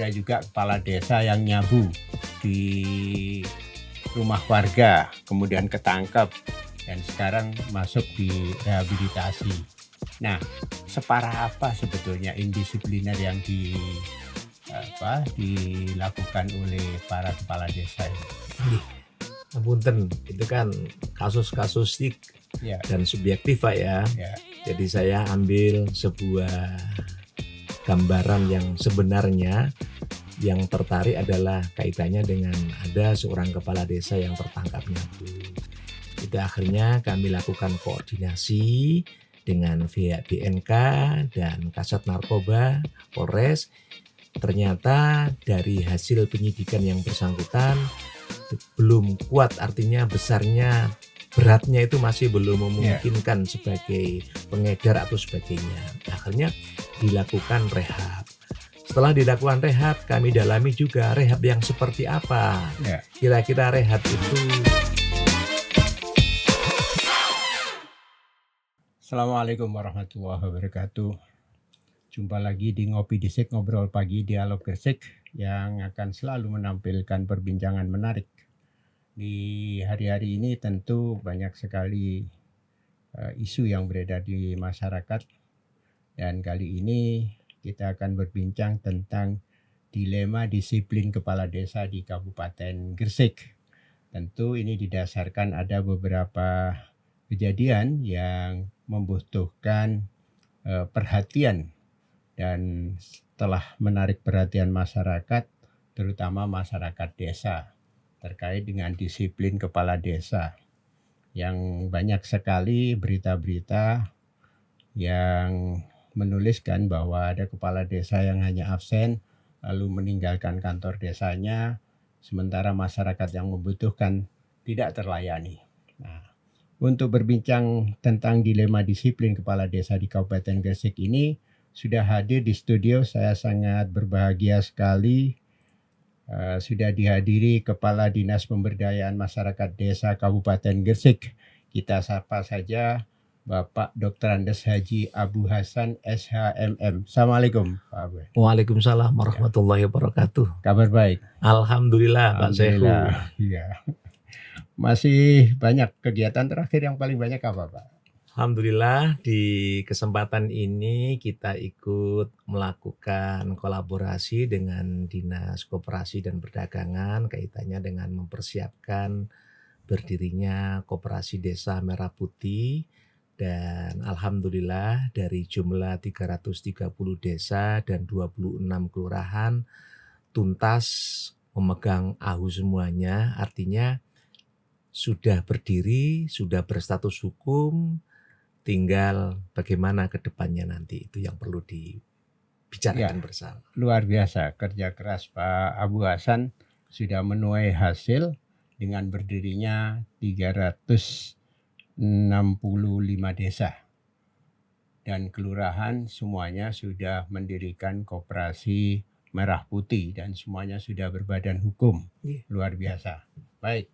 ada juga kepala desa yang nyabu di rumah warga, kemudian ketangkep dan sekarang masuk di rehabilitasi. Nah, separah apa sebetulnya indisipliner yang dilakukan oleh para kepala desa ini? Punten, itu kan kasus-kasus Ya, dan subjektif Pak ya. ya, Jadi saya ambil sebuah gambaran yang sebenarnya. Yang tertarik adalah kaitannya dengan ada seorang kepala desa yang tertangkap nyabu. Itu akhirnya kami lakukan koordinasi dengan pihak BNK dan Kasat Narkoba Polres. Ternyata dari hasil penyidikan yang bersangkutan belum kuat, artinya besarnya, beratnya itu masih belum memungkinkan sebagai pengedar atau sebagainya. Akhirnya dilakukan rehab. Setelah dilakukan rehab, kami dalami juga rehab yang seperti apa. Kira-kira rehab itu. Assalamualaikum warahmatullahi wabarakatuh. Jumpa lagi di Ngopi Disik, Ngobrol Pagi Dialog Gresik yang akan selalu menampilkan perbincangan menarik. Di hari-hari ini tentu banyak sekali isu yang beredar di masyarakat, dan kali ini kita akan berbincang tentang dilema disiplin kepala desa di Kabupaten Gresik. Tentu ini didasarkan ada beberapa kejadian yang membutuhkan perhatian, dan telah menarik perhatian masyarakat, terutama masyarakat desa, terkait dengan disiplin kepala desa. Yang banyak sekali berita-berita yang menuliskan bahwa ada kepala desa yang hanya absen lalu meninggalkan kantor desanya, sementara masyarakat yang membutuhkan tidak terlayani. Nah, untuk berbincang tentang dilema disiplin kepala desa di Kabupaten Gresik ini sudah hadir di studio. Saya sangat berbahagia sekali sudah dihadiri Kepala Dinas Pemberdayaan Masyarakat Desa Kabupaten Gresik. Kita sapa saja Bapak Dr. Andes Haji Abu Hasan SHMM. Assalamualaikum Pak Abu. Waalaikumsalam warahmatullahi wabarakatuh. Kabar baik? Alhamdulillah Pak Sehu. Iya. Masih banyak kegiatan, terakhir yang paling banyak apa Pak? Alhamdulillah di kesempatan ini kita ikut melakukan kolaborasi dengan Dinas Koperasi dan Perdagangan kaitannya dengan mempersiapkan berdirinya Koperasi Desa Merah Putih. Dan alhamdulillah dari jumlah 330 desa dan 26 kelurahan tuntas memegang AHU semuanya, artinya sudah berdiri, sudah berstatus hukum, tinggal bagaimana ke depannya nanti, itu yang perlu dibicarakan bersama. Luar biasa kerja keras Pak Abu Hasan sudah menuai hasil dengan berdirinya 365 desa dan kelurahan, semuanya sudah mendirikan koperasi Merah Putih dan semuanya sudah berbadan hukum. Luar biasa. Baik,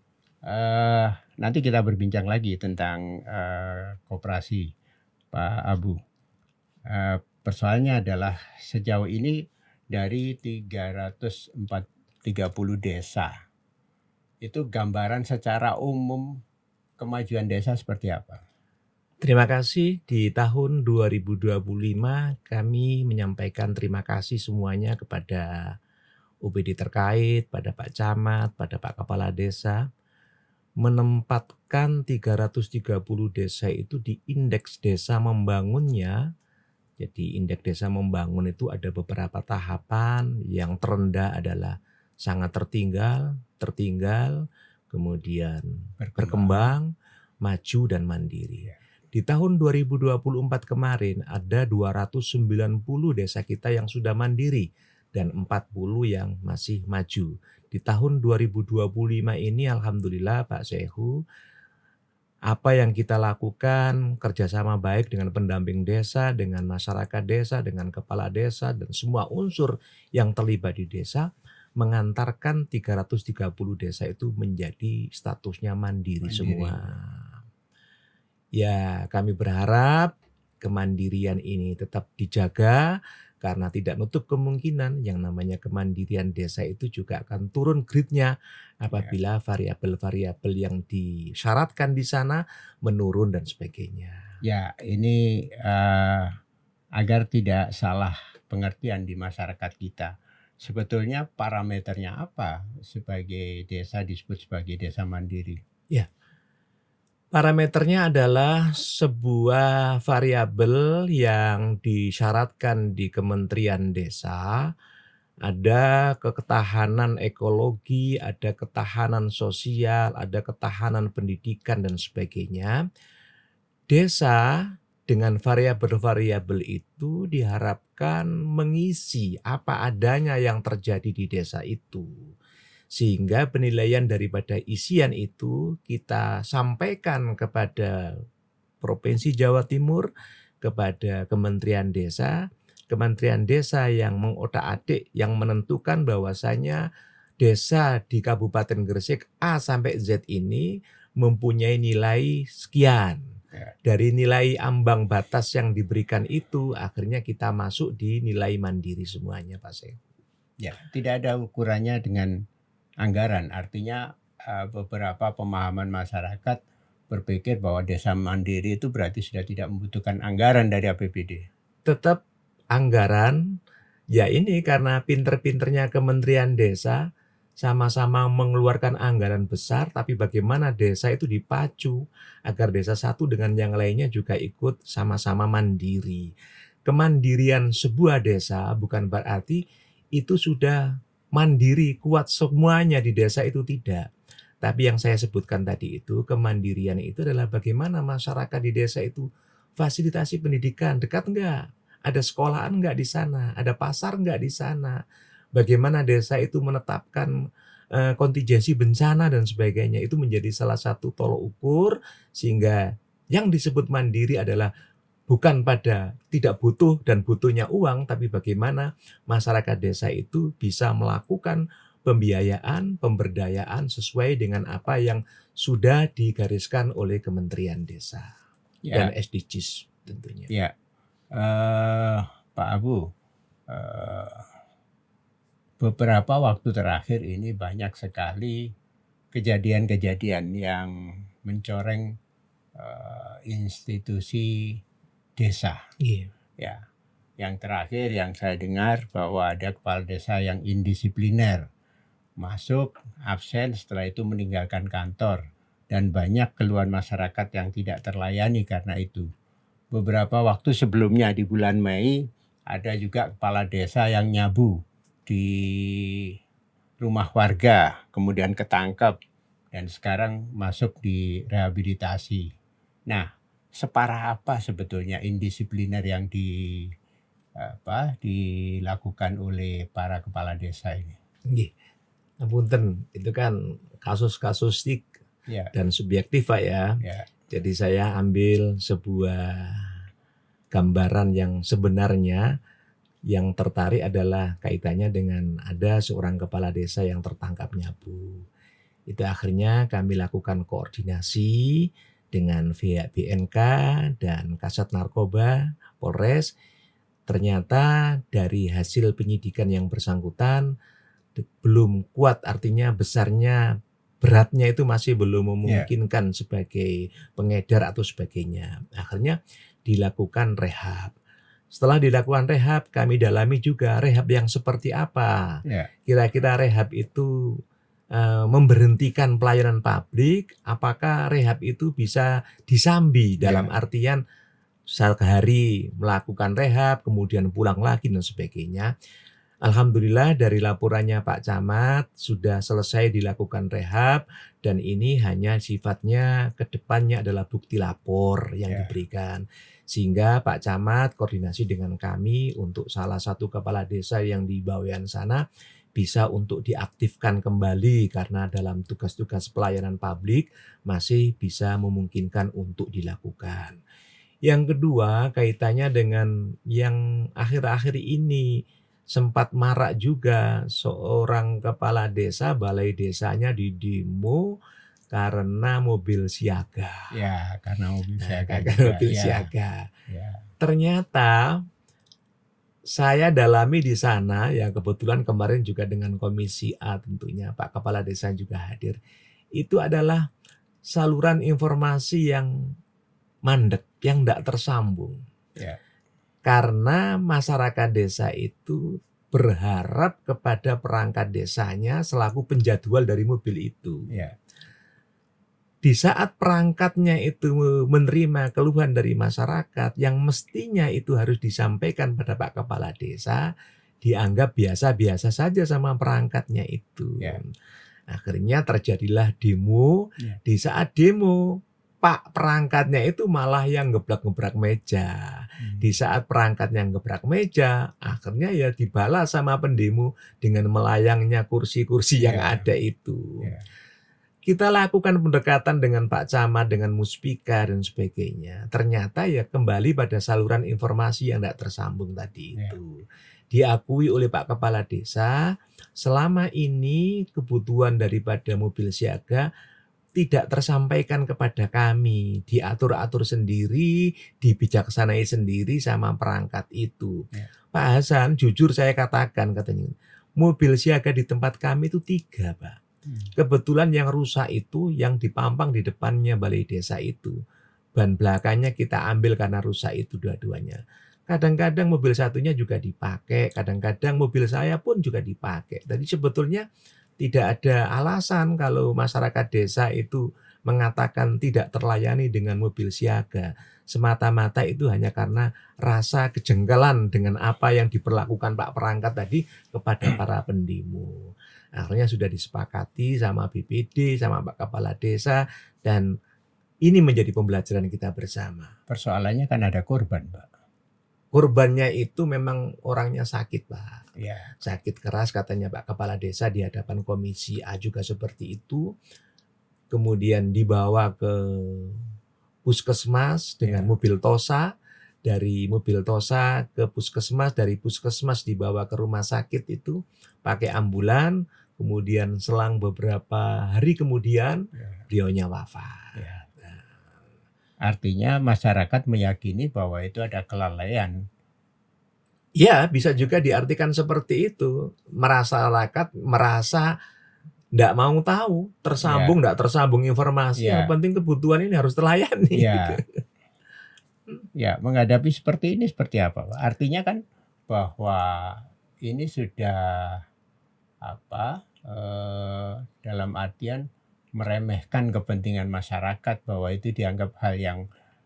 nanti kita berbincang lagi tentang koperasi Pak Abu. Persoalannya adalah sejauh ini dari 330 desa, itu gambaran secara umum kemajuan desa seperti apa? Terima kasih. Di tahun 2025 kami menyampaikan terima kasih semuanya kepada UPD terkait, pada Pak Camat, pada Pak Kepala Desa, menempatkan 330 desa itu di indeks desa membangunnya. Jadi indeks desa membangun itu ada beberapa tahapan. Yang terendah adalah sangat tertinggal, kemudian berkembang, maju dan mandiri. Di tahun 2024 kemarin ada 290 desa kita yang sudah mandiri dan 40 yang masih maju. Di tahun 2025 ini alhamdulillah Pak Sehu, apa yang kita lakukan kerjasama baik dengan pendamping desa, dengan masyarakat desa, dengan kepala desa dan semua unsur yang terlibat di desa, mengantarkan 330 desa itu menjadi statusnya mandiri semua. Ya, kami berharap kemandirian ini tetap dijaga karena tidak nutup kemungkinan yang namanya kemandirian desa itu juga akan turun gridnya apabila variabel-variabel yang disyaratkan di sana menurun dan sebagainya. Ya, ini agar tidak salah pengertian di masyarakat kita. Sebetulnya parameternya apa sebagai desa disebut sebagai desa mandiri? Ya, parameternya adalah sebuah variabel yang disyaratkan di Kementerian Desa. Ada ketahanan ekologi, ada ketahanan sosial, ada ketahanan pendidikan dan sebagainya. Desa dengan variabel-variabel itu diharapkan mengisi apa adanya yang terjadi di desa itu. Sehingga penilaian daripada isian itu kita sampaikan kepada Provinsi Jawa Timur, kepada Kementerian Desa. Kementerian Desa yang mengotak-atik, yang menentukan bahwasanya desa di Kabupaten Gresik A sampai Z ini mempunyai nilai sekian. Ya. Dari nilai ambang batas yang diberikan itu, akhirnya kita masuk di nilai mandiri semuanya, Pak Seng. Ya, tidak ada ukurannya dengan anggaran. Artinya beberapa pemahaman masyarakat berpikir bahwa desa mandiri itu berarti sudah tidak membutuhkan anggaran dari APBD. Tetap anggaran, ya ini karena pinter-pinternya Kementerian Desa sama-sama mengeluarkan anggaran besar, tapi bagaimana desa itu dipacu agar desa satu dengan yang lainnya juga ikut sama-sama mandiri. Kemandirian sebuah desa bukan berarti itu sudah mandiri kuat semuanya di desa, itu tidak. Tapi yang saya sebutkan tadi itu, kemandirian itu adalah bagaimana masyarakat di desa itu fasilitasi pendidikan dekat enggak? Ada sekolahan enggak di sana? Ada pasar enggak di sana? Bagaimana desa itu menetapkan kontingensi bencana dan sebagainya, itu menjadi salah satu tolok ukur sehingga yang disebut mandiri adalah bukan pada tidak butuh dan butuhnya uang, tapi bagaimana masyarakat desa itu bisa melakukan pembiayaan, pemberdayaan sesuai dengan apa yang sudah digariskan oleh Kementerian Desa dan SDGs tentunya. Ya, Pak Abu, beberapa waktu terakhir ini banyak sekali kejadian-kejadian yang mencoreng institusi desa. Iya. Ya, yang terakhir yang saya dengar bahwa ada kepala desa yang indisipliner, masuk absen setelah itu meninggalkan kantor, dan banyak keluhan masyarakat yang tidak terlayani karena itu. Beberapa waktu sebelumnya di bulan Mei ada juga kepala desa yang nyabu di rumah warga, kemudian ketangkep dan sekarang masuk di rehabilitasi. Nah, separah apa sebetulnya indisipliner yang dilakukan oleh para kepala desa ini? Nggih. Ngapunten, itu kan kasus-kasus dan subjektif, Pak ya. Jadi saya ambil sebuah gambaran yang sebenarnya. Yang tertarik adalah kaitannya dengan ada seorang kepala desa yang tertangkap nyabu. Itu akhirnya kami lakukan koordinasi dengan pihak BNK dan Kasat Narkoba Polres. Ternyata dari hasil penyidikan yang bersangkutan belum kuat, artinya besarnya, beratnya itu masih belum memungkinkan sebagai pengedar atau sebagainya. Akhirnya dilakukan rehab. Setelah dilakukan rehab, kami dalami juga rehab yang seperti apa. Kira-kira rehab itu memberhentikan pelayanan publik, apakah rehab itu bisa disambi dalam artian sehari melakukan rehab, kemudian pulang lagi dan sebagainya. Alhamdulillah dari laporannya Pak Camat sudah selesai dilakukan rehab dan ini hanya sifatnya ke depannya adalah bukti lapor yang diberikan. Sehingga Pak Camat koordinasi dengan kami untuk salah satu kepala desa yang di Bawean sana bisa untuk diaktifkan kembali karena dalam tugas-tugas pelayanan publik masih bisa memungkinkan untuk dilakukan. Yang kedua kaitannya dengan yang akhir-akhir ini sempat marak juga seorang kepala desa, balai desanya didemo karena mobil siaga. Ya, karena mobil siaga. Karena mobil siaga. Ternyata saya dalami di sana, yang kebetulan kemarin juga dengan Komisi A tentunya, Pak Kepala Desa juga hadir. Itu adalah saluran informasi yang mandek, yang tidak tersambung. Ya. Karena masyarakat desa itu berharap kepada perangkat desanya selaku penjadwal dari mobil itu. Ya. Di saat perangkatnya itu menerima keluhan dari masyarakat yang mestinya itu harus disampaikan pada Pak Kepala Desa, dianggap biasa-biasa saja sama perangkatnya itu. Ya. Akhirnya terjadilah demo. Ya. Di saat demo, Pak perangkatnya itu malah yang gebrak-gebrak meja. Di saat perangkatnya gebrak meja, akhirnya ya dibalas sama pendemo dengan melayangnya kursi-kursi yang Ya. ada itu. Ya. Kita lakukan pendekatan dengan Pak Camat, dengan Muspika dan sebagainya. Ternyata ya kembali pada saluran informasi yang tidak tersambung tadi Ya. itu. Diakui oleh Pak Kepala Desa, selama ini kebutuhan daripada mobil siaga tidak tersampaikan kepada kami, diatur-atur sendiri, dibijaksanai sendiri sama perangkat itu. Ya. Pak Hasan, jujur saya katakan, katanya, mobil siaga di tempat kami itu 3, Pak. Kebetulan yang rusak itu yang dipampang di depannya balai desa itu. Ban belakangnya kita ambil karena rusak itu dua-duanya. Kadang-kadang mobil satunya juga dipakai, kadang-kadang mobil saya pun juga dipakai. Jadi sebetulnya tidak ada alasan kalau masyarakat desa itu mengatakan tidak terlayani dengan mobil siaga. Semata-mata itu hanya karena rasa kejengkelan dengan apa yang diperlakukan Pak Perangkat tadi kepada para pendemo. Akhirnya sudah disepakati sama BPD, sama Pak Kepala Desa, dan ini menjadi pembelajaran kita bersama. Persoalannya kan ada korban, Pak. Korbannya itu memang orangnya sakit, Pak. Ya. Sakit keras katanya Pak Kepala Desa di hadapan Komisi A juga seperti itu. Kemudian dibawa ke puskesmas dengan mobil Tosa. Dari mobil Tosa ke puskesmas, dari puskesmas dibawa ke rumah sakit itu pakai ambulan. Kemudian selang beberapa hari kemudian beliaunya wafat. Ya. Artinya masyarakat meyakini bahwa itu ada kelalaian. Ya, bisa juga diartikan seperti itu. Masyarakat merasa tidak mau tahu, tersambung tidak tersambung informasi. Ya. Yang penting kebutuhan ini harus terlayani. Ya. Ya, menghadapi seperti ini seperti apa, Pak? Artinya kan bahwa ini sudah dalam artian meremehkan kepentingan masyarakat, bahwa itu dianggap hal yang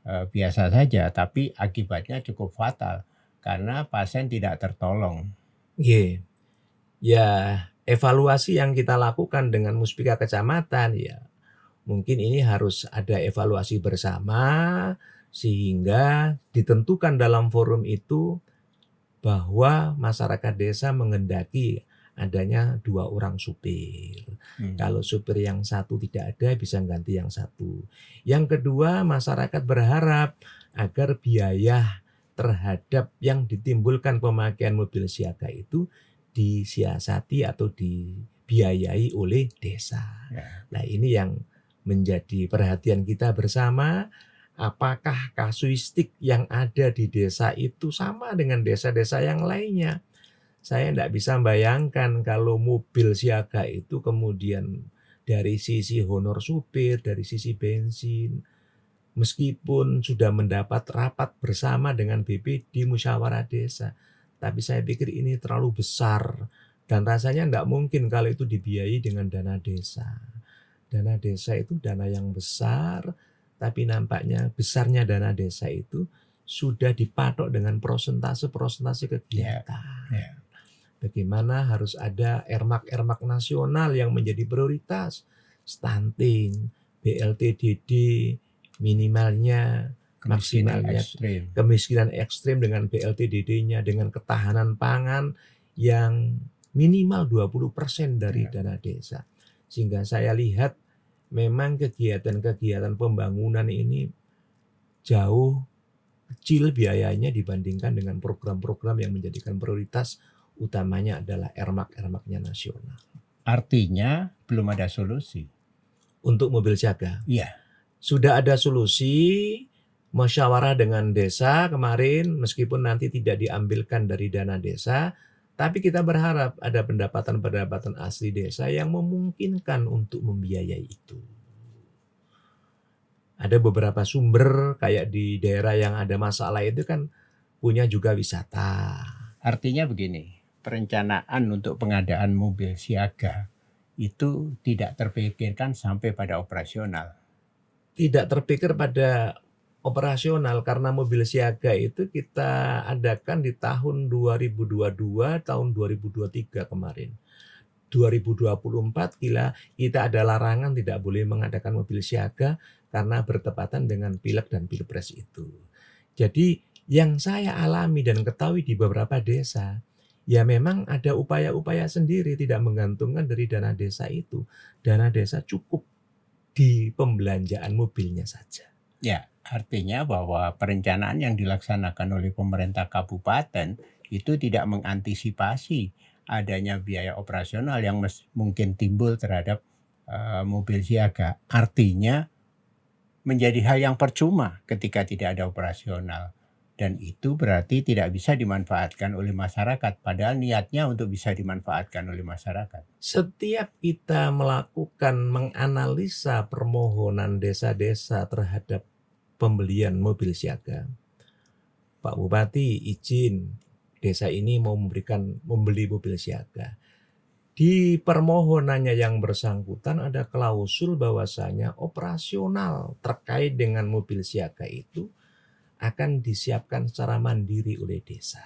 biasa saja, tapi akibatnya cukup fatal karena pasien tidak tertolong. Ya, evaluasi yang kita lakukan dengan Muspika Kecamatan, ya mungkin ini harus ada evaluasi bersama sehingga ditentukan dalam forum itu bahwa masyarakat desa menghendaki adanya 2 orang supir. Kalau supir yang satu tidak ada, bisa ganti yang satu. Yang kedua, masyarakat berharap agar biaya terhadap yang ditimbulkan pemakaian mobil siaga itu disiasati atau dibiayai oleh desa. Ya. Nah, ini yang menjadi perhatian kita bersama. Apakah kasuistik yang ada di desa itu sama dengan desa-desa yang lainnya? Saya tidak bisa bayangkan kalau mobil siaga itu kemudian dari sisi honor supir, dari sisi bensin, meskipun sudah mendapat rapat bersama dengan BPD musyawarah desa, tapi saya pikir ini terlalu besar dan rasanya tidak mungkin kalau itu dibiayai dengan dana desa. Dana desa itu dana yang besar, tapi nampaknya besarnya dana desa itu sudah dipatok dengan persentase kegiatan. Ya. Bagaimana harus ada ermak-ermak nasional yang menjadi prioritas. Stunting, BLT-DD, minimalnya, maksimalnya. Kemiskinan ekstrim dengan BLT-DD-nya, dengan ketahanan pangan yang minimal 20% dari dana desa. Sehingga saya lihat memang kegiatan-kegiatan pembangunan ini jauh kecil biayanya dibandingkan dengan program-program yang menjadikan prioritas utamanya adalah ermak-ermaknya nasional. Artinya belum ada solusi. Untuk mobil siaga? Iya. Sudah ada solusi musyawarah dengan desa kemarin, meskipun nanti tidak diambilkan dari dana desa, tapi kita berharap ada pendapatan-pendapatan asli desa yang memungkinkan untuk membiayai itu. Ada beberapa sumber kayak di daerah yang ada masalah itu kan punya juga wisata. Artinya begini, perencanaan untuk pengadaan mobil siaga itu tidak terpikirkan sampai pada operasional. Tidak terpikir pada operasional karena mobil siaga itu kita adakan di tahun 2022, tahun 2023 kemarin. 2024 kita ada larangan tidak boleh mengadakan mobil siaga karena bertepatan dengan Pileg dan Pilpres itu. Jadi yang saya alami dan ketahui di beberapa desa, ya memang ada upaya-upaya sendiri tidak menggantungkan dari dana desa itu. Dana desa cukup di pembelanjaan mobilnya saja. Ya, artinya bahwa perencanaan yang dilaksanakan oleh pemerintah kabupaten itu tidak mengantisipasi adanya biaya operasional yang mungkin timbul terhadap mobil siaga. Artinya menjadi hal yang percuma ketika tidak ada operasional. Dan itu berarti tidak bisa dimanfaatkan oleh masyarakat. Padahal niatnya untuk bisa dimanfaatkan oleh masyarakat. Setiap kita melakukan menganalisa permohonan desa-desa terhadap pembelian mobil siaga, Pak Bupati izin desa ini mau membeli mobil siaga. Di permohonannya yang bersangkutan ada klausul bahwasanya operasional terkait dengan mobil siaga itu akan disiapkan secara mandiri oleh desa.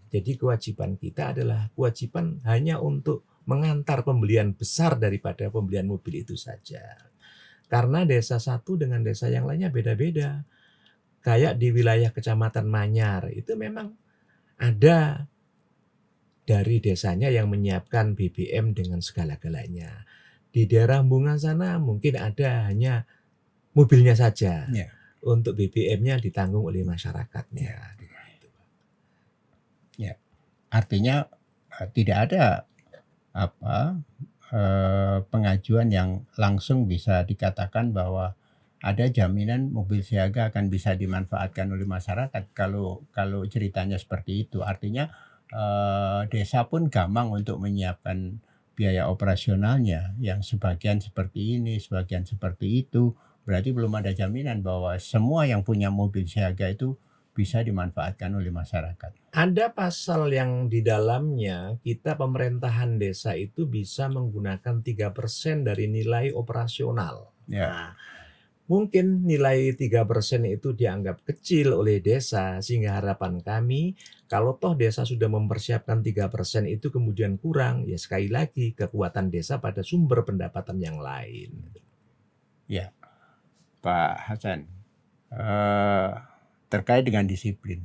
Jadi kewajiban kita adalah kewajiban hanya untuk mengantar pembelian besar daripada pembelian mobil itu saja. Karena desa satu dengan desa yang lainnya beda-beda. Kayak di wilayah Kecamatan Manyar itu memang ada dari desanya yang menyiapkan BBM dengan segala-galanya. Di daerah Bunga sana mungkin ada hanya mobilnya saja. Ya. Untuk BBM-nya ditanggung oleh masyarakatnya. Ya, artinya tidak ada pengajuan yang langsung bisa dikatakan bahwa ada jaminan mobil siaga akan bisa dimanfaatkan oleh masyarakat. Kalau ceritanya seperti itu, artinya desa pun gampang untuk menyiapkan biaya operasionalnya, yang sebagian seperti ini, sebagian seperti itu. Berarti belum ada jaminan bahwa semua yang punya mobil siaga itu bisa dimanfaatkan oleh masyarakat. Ada pasal yang di dalamnya kita pemerintahan desa itu bisa menggunakan 3% dari nilai operasional. Ya. Nah, mungkin nilai 3% itu dianggap kecil oleh desa, sehingga harapan kami kalau toh desa sudah mempersiapkan 3% itu kemudian kurang, ya sekali lagi kekuatan desa pada sumber pendapatan yang lain. Ya, Pak Hasan, terkait dengan disiplin.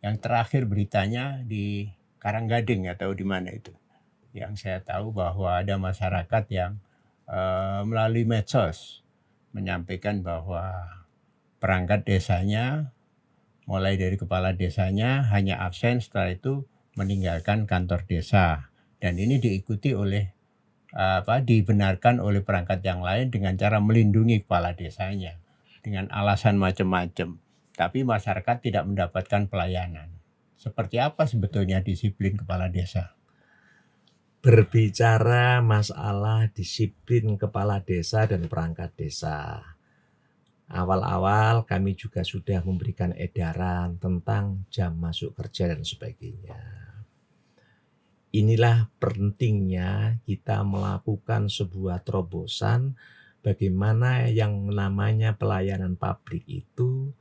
Yang terakhir beritanya di Karanggading atau di mana itu. Yang saya tahu bahwa ada masyarakat yang melalui medsos menyampaikan bahwa perangkat desanya, mulai dari kepala desanya hanya absen, setelah itu meninggalkan kantor desa. Dan ini diikuti oleh dibenarkan oleh perangkat yang lain dengan cara melindungi kepala desanya dengan alasan macam-macam. Tapi masyarakat tidak mendapatkan pelayanan. Seperti apa sebetulnya disiplin kepala desa? Berbicara masalah disiplin kepala desa dan perangkat desa. Awal-awal kami juga sudah memberikan edaran tentang jam masuk kerja dan sebagainya. Inilah pentingnya kita melakukan sebuah terobosan bagaimana yang namanya pelayanan publik itu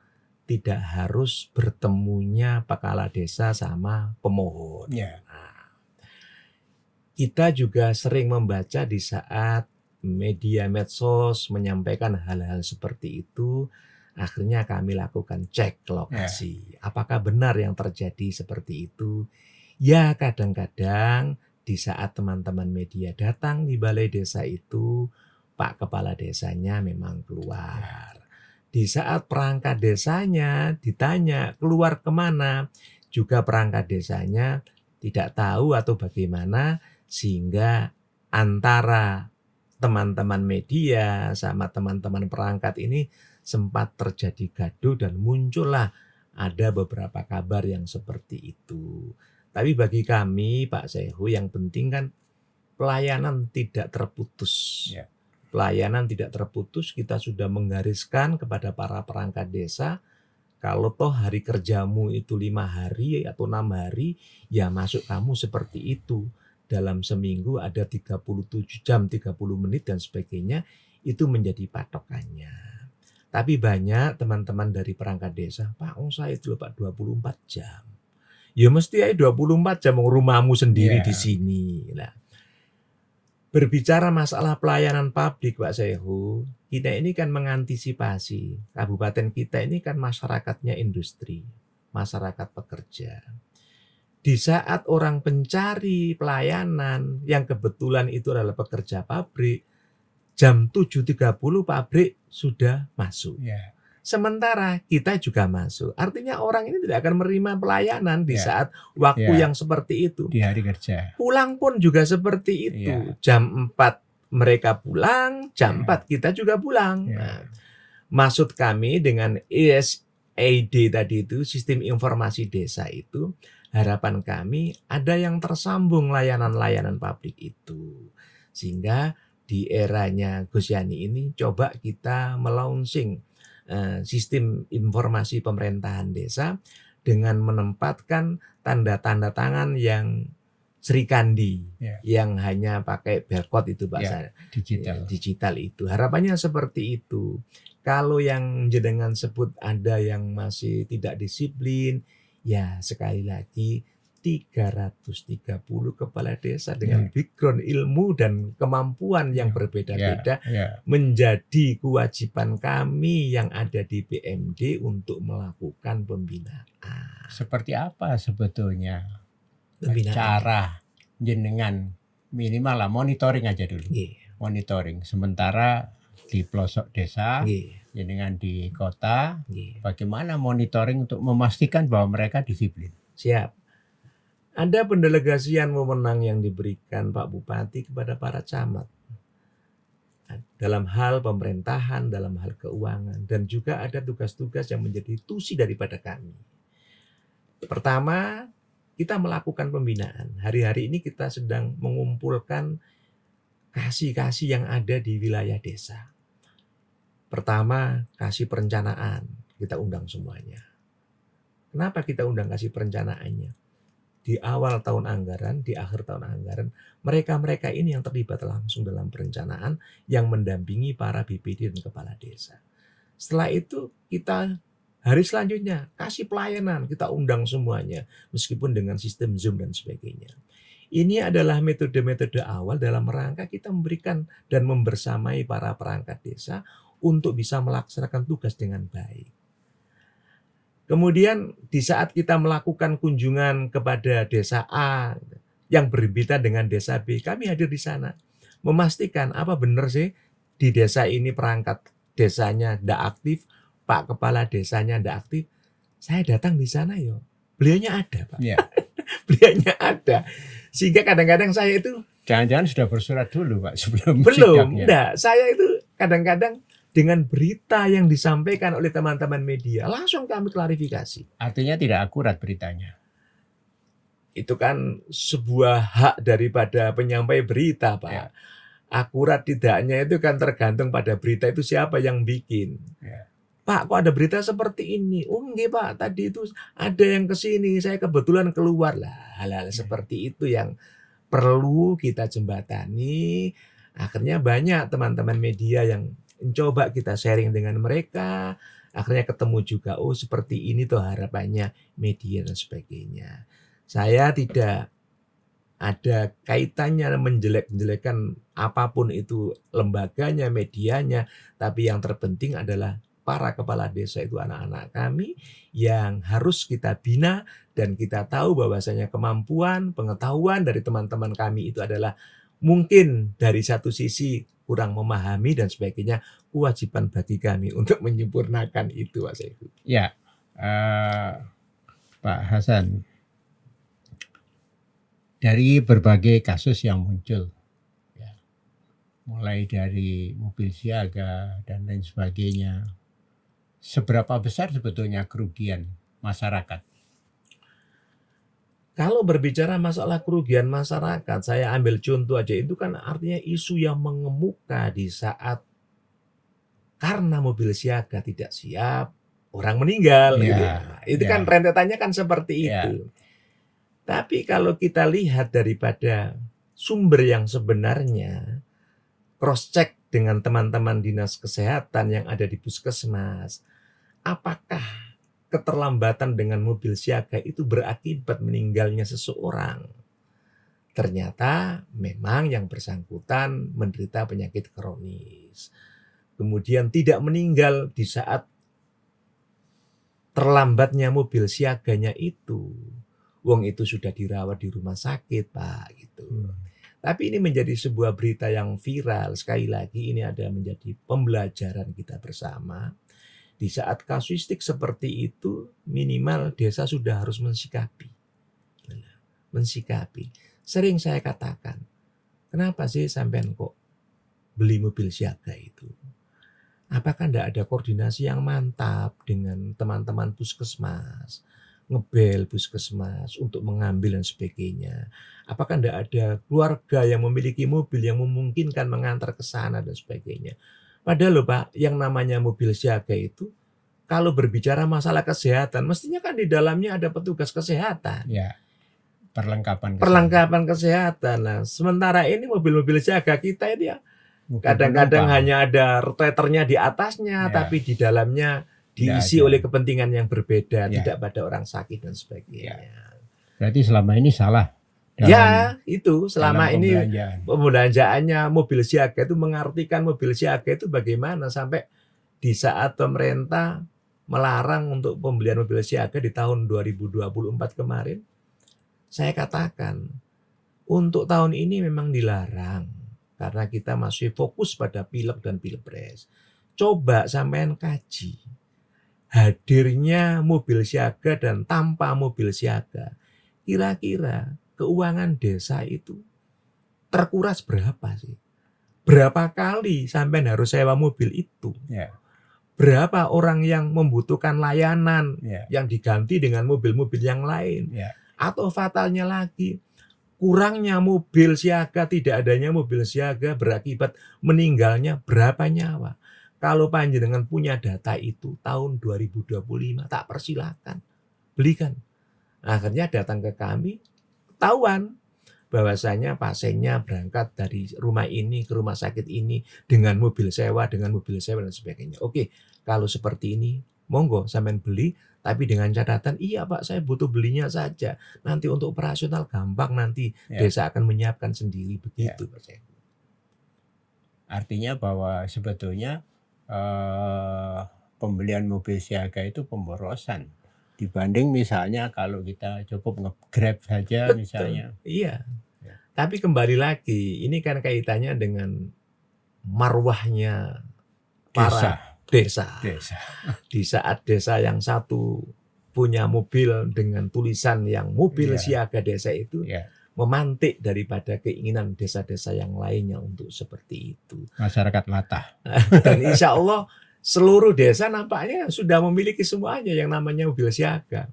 tidak harus bertemunya kepala desa sama pemohon. Ya. Nah, kita juga sering membaca di saat media medsos menyampaikan hal-hal seperti itu, akhirnya kami lakukan cek ke lokasi. Apakah benar yang terjadi seperti itu? Ya, kadang-kadang di saat teman-teman media datang di balai desa itu, Pak Kepala Desanya memang keluar. Di saat perangkat desanya ditanya keluar kemana, juga perangkat desanya tidak tahu atau bagaimana, sehingga antara teman-teman media sama teman-teman perangkat ini sempat terjadi gaduh dan muncullah ada beberapa kabar yang seperti itu. Tapi bagi kami Pak Sehu yang penting kan pelayanan tidak terputus. Ya. Pelayanan tidak terputus, kita sudah menggariskan kepada para perangkat desa, kalau toh hari kerjamu itu 5 hari atau 6 hari, ya masuk kamu seperti itu. Dalam seminggu ada 37 jam, 30 menit dan sebagainya, itu menjadi patokannya. Tapi banyak teman-teman dari perangkat desa, Pak, saya itu Pak 24 jam. Ya mesti aja 24 jam rumahmu sendiri di sini. Nah, berbicara masalah pelayanan publik Pak Sehu, kita ini kan mengantisipasi. Kabupaten kita ini kan masyarakatnya industri, masyarakat pekerja. Di saat orang pencari pelayanan yang kebetulan itu adalah pekerja pabrik, jam 7.30 pabrik sudah masuk. Ya. Sementara kita juga masuk. Artinya orang ini tidak akan menerima pelayanan di Ya. saat waktu Ya. yang seperti itu. Di hari kerja. Pulang pun juga seperti itu. Ya. Jam 4 mereka pulang, jam Ya. 4 kita juga pulang. Ya. Nah, maksud kami dengan ESAD tadi itu, sistem informasi desa itu, harapan kami ada yang tersambung layanan-layanan publik itu. Sehingga di eranya Gus Yani ini coba kita melaunching sistem informasi pemerintahan desa dengan menempatkan tanda-tanda tangan yang Sri Kandi, yang hanya pakai barcode itu Pak, digital itu. Harapannya seperti itu. Kalau yang jenengan sebut ada yang masih tidak disiplin, ya sekali lagi 330 kepala desa dengan background ilmu dan kemampuan yang berbeda-beda menjadi kewajiban kami yang ada di BMD untuk melakukan pembinaan. Seperti apa sebetulnya Pembinaan. cara jenengan minimal lah monitoring aja dulu. Monitoring. Sementara di pelosok desa, jenengan di kota, bagaimana monitoring untuk memastikan bahwa mereka disiplin? Siap. Ada pendelegasian wewenang yang diberikan Pak Bupati kepada para camat dalam hal pemerintahan, dalam hal keuangan, dan juga ada tugas-tugas yang menjadi tusi daripada kami. Pertama, kita melakukan pembinaan. Hari-hari ini kita sedang mengumpulkan kasih-kasih yang ada di wilayah desa. Pertama, kasih perencanaan. Kita undang semuanya. Kenapa kita undang kasih perencanaannya? Di awal tahun anggaran, di akhir tahun anggaran, mereka-mereka ini yang terlibat langsung dalam perencanaan yang mendampingi para BPD dan kepala desa. Setelah itu kita hari selanjutnya kasih pelayanan, kita undang semuanya meskipun dengan sistem Zoom dan sebagainya. Ini adalah metode-metode awal dalam rangka kita memberikan dan membersamai para perangkat desa untuk bisa melaksanakan tugas dengan baik. Kemudian di saat kita melakukan kunjungan kepada desa A yang berhimpitan dengan desa B, kami hadir di sana. Memastikan apa benar sih di desa ini perangkat desanya tidak aktif, Pak Kepala Desanya tidak aktif. Saya datang di sana beliaunya ada Pak. Beliaunya ada. Sehingga kadang-kadang saya itu. Jangan-jangan sudah bersurat dulu Pak sebelum Belum, enggak. Saya itu kadang-kadang dengan berita yang disampaikan oleh teman-teman media, langsung kami klarifikasi. Artinya tidak akurat beritanya. Itu kan sebuah hak daripada penyampai berita, Pak. Akurat tidaknya itu kan tergantung pada berita itu siapa yang bikin. Pak, kok ada berita seperti ini? Oh enggak Pak, tadi itu ada yang kesini, saya kebetulan keluar lah. Hal-hal seperti itu yang perlu kita jembatani. Akhirnya banyak teman-teman media yang coba kita sharing dengan mereka, akhirnya ketemu juga, oh seperti ini tuh harapannya media dan sebagainya. Saya tidak ada kaitannya menjelek-jelekan apapun itu lembaganya, medianya, tapi yang terpenting adalah para kepala desa itu anak-anak kami yang harus kita bina dan kita tahu bahwasanya kemampuan, pengetahuan dari teman-teman kami itu adalah mungkin dari satu sisi kurang memahami dan sebagainya, kewajiban bagi kami untuk menyempurnakan itu, Pak Sehu. Ya, Pak Hasan, dari berbagai kasus yang muncul, mulai dari mobil siaga dan lain sebagainya, seberapa besar sebetulnya kerugian masyarakat? Kalau berbicara masalah kerugian masyarakat, saya ambil contoh aja, itu kan artinya isu yang mengemuka di saat karena mobil siaga tidak siap, orang meninggal gitu ya. Ya, Itu kan ya, rentetannya kan seperti ya, itu. Tapi kalau kita lihat daripada sumber yang sebenarnya, cross check dengan teman-teman dinas kesehatan yang ada di puskesmas, apakah keterlambatan dengan mobil siaga itu berakibat meninggalnya seseorang? Ternyata memang yang bersangkutan menderita penyakit kronis. Kemudian tidak meninggal di saat terlambatnya mobil siaganya itu. Wong itu sudah dirawat di rumah sakit, Pak, gitu. Tapi ini menjadi sebuah berita yang viral. Sekali lagi ini ada menjadi pembelajaran kita bersama. Di saat kasuistik seperti itu, minimal desa sudah harus mensikapi. Mensikapi. Sering saya katakan, kenapa sih sampean kok beli mobil siaga itu? Apakah tidak ada koordinasi yang mantap dengan teman-teman puskesmas, ngebel puskesmas untuk mengambil dan sebagainya? Apakah tidak ada keluarga yang memiliki mobil yang memungkinkan mengantar ke sana dan sebagainya? Padahal loh Pak, yang namanya mobil siaga itu, kalau berbicara masalah kesehatan, mestinya kan di dalamnya ada petugas kesehatan. ya, perlengkapan kesehatan. Perlengkapan kesehatan. Nah, sementara ini mobil-mobil siaga kita itu ya Mobil kadang-kadang penumpang. hanya ada rotatornya di atasnya, Ya, tapi di dalamnya tidak diisi ada. oleh kepentingan yang berbeda, Ya. tidak pada orang sakit dan sebagainya. Berarti selama ini salah dalam, Ya, itu selama dalam ini pembelanjaan. pembelanjaannya mobil siaga itu mengartikan mobil siaga itu bagaimana sampai di saat pemerintah melarang untuk pembelian mobil siaga di tahun 2024 kemarin, saya katakan untuk tahun ini memang dilarang karena kita masih fokus pada pilek dan pilpres. Coba sampean kaji hadirnya mobil siaga dan tanpa mobil siaga. Kira-kira keuangan desa itu terkuras berapa sih? Berapa kali sampean harus sewa mobil itu? Ya, Berapa orang yang membutuhkan layanan ya, yang diganti dengan mobil-mobil yang lain? ya, Atau fatalnya lagi, kurangnya mobil siaga, tidak adanya mobil siaga berakibat meninggalnya berapa nyawa. Kalau panjenengan punya data itu tahun 2025, tak persilakan, belikan. Akhirnya datang ke kami, ketahuan bahwasanya pasiennya berangkat dari rumah ini ke rumah sakit ini dengan mobil sewa dan sebagainya. Oke, kalau seperti ini, monggo sampean beli, tapi dengan catatan, iya Pak, saya butuh belinya saja. Nanti untuk operasional gampang, nanti ya. desa akan menyiapkan sendiri, begitu Pak Saya. Artinya bahwa sebetulnya pembelian mobil siaga itu pemborosan dibanding misalnya kalau kita cukup nge-grab saja. Betul, misalnya. iya. Ya. Tapi kembali lagi, ini kan kaitannya dengan marwahnya para desa. Di saat desa yang satu punya mobil dengan tulisan yang mobil siaga desa itu, memantik daripada keinginan desa-desa yang lainnya untuk seperti itu. Masyarakat latah. Dan insya Allah seluruh desa nampaknya sudah memiliki semuanya yang namanya mobil siaga.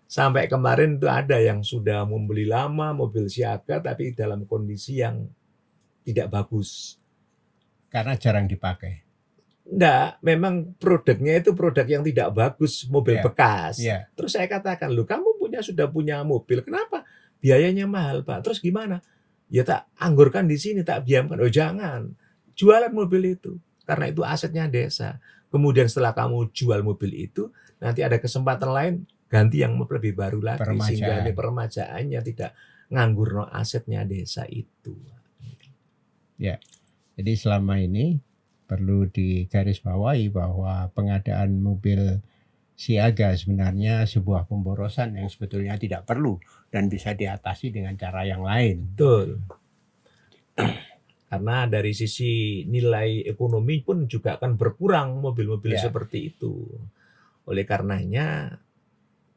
Sampai kemarin itu ada yang sudah membeli lama mobil siaga tapi dalam kondisi yang tidak bagus. Karena jarang dipakai. Enggak, memang produknya itu produk yang tidak bagus, mobil bekas. Ya. Terus saya katakan, loh kamu sudah punya mobil, kenapa? Biayanya mahal Pak. Terus gimana? Ya tak anggurkan di sini, tak diamkan. Oh jangan, jualan mobil itu. Karena itu asetnya desa. Kemudian setelah kamu jual mobil itu, nanti ada kesempatan lain, ganti yang lebih baru lagi. Sehingga ini peremajaannya tidak nganggur no asetnya desa itu. Ya, jadi selama ini perlu digarisbawahi bahwa pengadaan mobil siaga sebenarnya sebuah pemborosan yang sebetulnya tidak perlu dan bisa diatasi dengan cara yang lain. Betul. Karena dari sisi nilai ekonomi pun juga akan berkurang mobil-mobil seperti itu. Oleh karenanya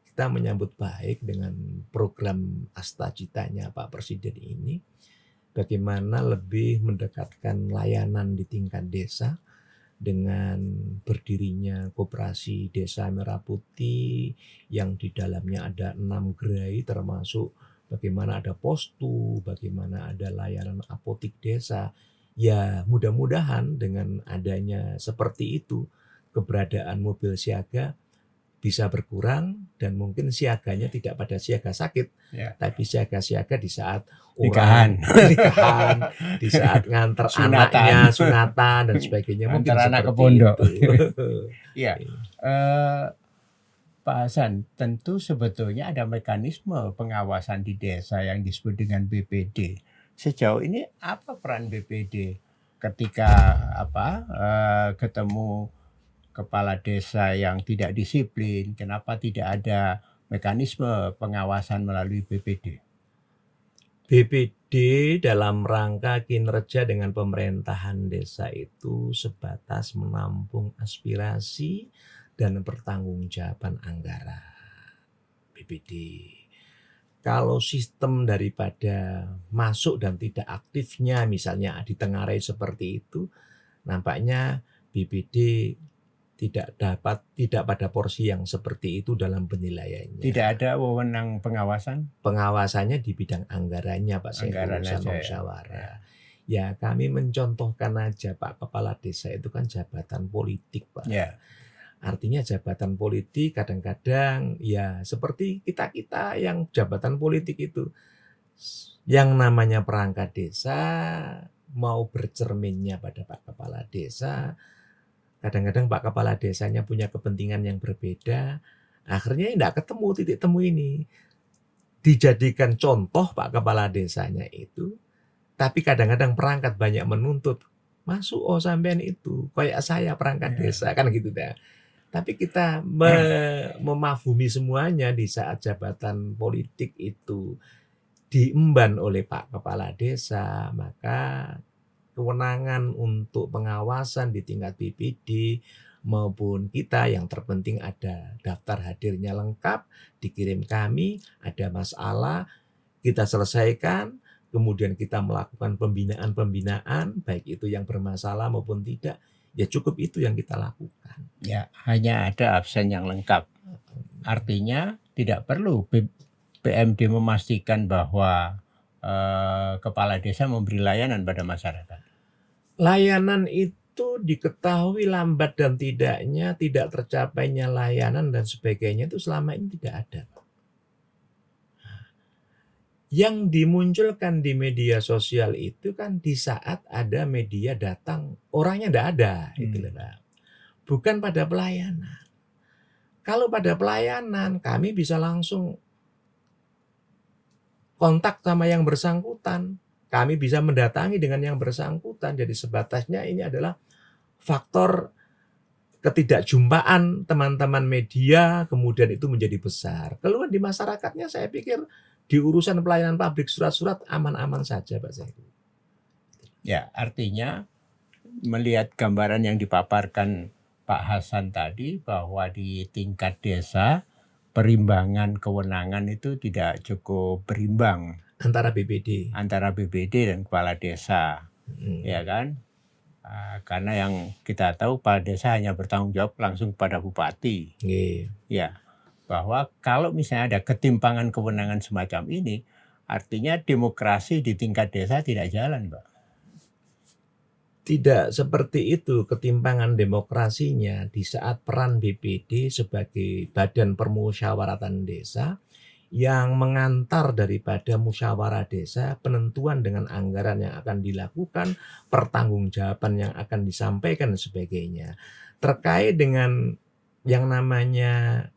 kita menyambut baik dengan program Astacitanya Pak Presiden ini. Bagaimana lebih mendekatkan layanan di tingkat desa dengan berdirinya Koperasi Desa Merah Putih yang di dalamnya ada 6 gerai, termasuk bagaimana ada postu, bagaimana ada layanan apotik desa. Ya mudah-mudahan dengan adanya seperti itu, keberadaan mobil siaga bisa berkurang dan mungkin siaganya tidak pada siaga sakit, Ya. tapi siaga-siaga di saat Nikahan. orang nikahan, di saat nganter anaknya, Sunatan. sunatan dan sebagainya, mungkin Antar anak ke seperti pondok. itu. Iya. Pak Hasan, tentu sebetulnya ada mekanisme pengawasan di desa yang disebut dengan BPD. Sejauh ini apa peran BPD ketika ketemu kepala desa yang tidak disiplin? Kenapa tidak ada mekanisme pengawasan melalui BPD? BPD dalam rangka kinerja dengan pemerintahan desa itu sebatas menampung aspirasi dan pertanggungjawaban anggaran. BPD. Kalau sistem daripada masuk dan tidak aktifnya misalnya ditengarai seperti itu, nampaknya BPD tidak pada porsi yang seperti itu dalam penilaiannya. Tidak ada wewenang pengawasan? Pengawasannya di bidang anggarannya Pak Syekh, Anggaran urusan aja ya. musyawarah. Ya kami mencontohkan aja Pak Kepala Desa itu kan jabatan politik Pak. Ya. Artinya jabatan politik kadang-kadang ya seperti kita-kita yang jabatan politik itu. Yang namanya perangkat desa mau bercerminnya pada Pak Kepala Desa. Kadang-kadang Pak Kepala Desanya punya kepentingan yang berbeda. Akhirnya tidak ketemu titik temu ini. Dijadikan contoh Pak Kepala Desanya itu. Tapi kadang-kadang perangkat banyak menuntut. Masuk sampean itu. Kayak saya perangkat desa kan gitu dah. Tapi kita memafhumi semuanya di saat jabatan politik itu diemban oleh Pak Kepala Desa, maka kewenangan untuk pengawasan di tingkat BPD maupun kita yang terpenting ada daftar hadirnya lengkap, dikirim kami, ada masalah, kita selesaikan, kemudian kita melakukan pembinaan, baik itu yang bermasalah maupun tidak, ya cukup itu yang kita lakukan. Ya, hanya ada absen yang lengkap. Artinya tidak perlu PMD memastikan bahwa kepala desa memberi layanan pada masyarakat. Layanan itu diketahui lambat dan tidaknya, tidak tercapainya layanan dan sebagainya itu selama ini tidak ada. Yang dimunculkan di media sosial itu kan di saat ada media datang, orangnya tidak ada. Itu Pak. Bukan pada pelayanan. Kalau pada pelayanan kami bisa langsung kontak sama yang bersangkutan. Kami bisa mendatangi dengan yang bersangkutan. Jadi sebatasnya ini adalah faktor ketidakjumpaan teman-teman media, kemudian itu menjadi besar. Keluhan di masyarakatnya saya pikir di urusan pelayanan publik surat-surat aman-aman saja Pak Syekh. Ya, artinya melihat gambaran yang dipaparkan Pak Hasan tadi bahwa di tingkat desa perimbangan kewenangan itu tidak cukup berimbang antara BPD dan kepala desa, ya kan? Karena yang kita tahu kepala desa hanya bertanggung jawab langsung pada bupati. Ya, bahwa kalau misalnya ada ketimpangan kewenangan semacam ini, artinya demokrasi di tingkat desa tidak jalan, Pak. Tidak seperti itu ketimpangan demokrasinya di saat peran BPD sebagai badan permusyawaratan desa yang mengantar daripada musyawarah desa, penentuan dengan anggaran yang akan dilakukan, pertanggungjawaban yang akan disampaikan dan sebagainya. Terkait dengan yang namanya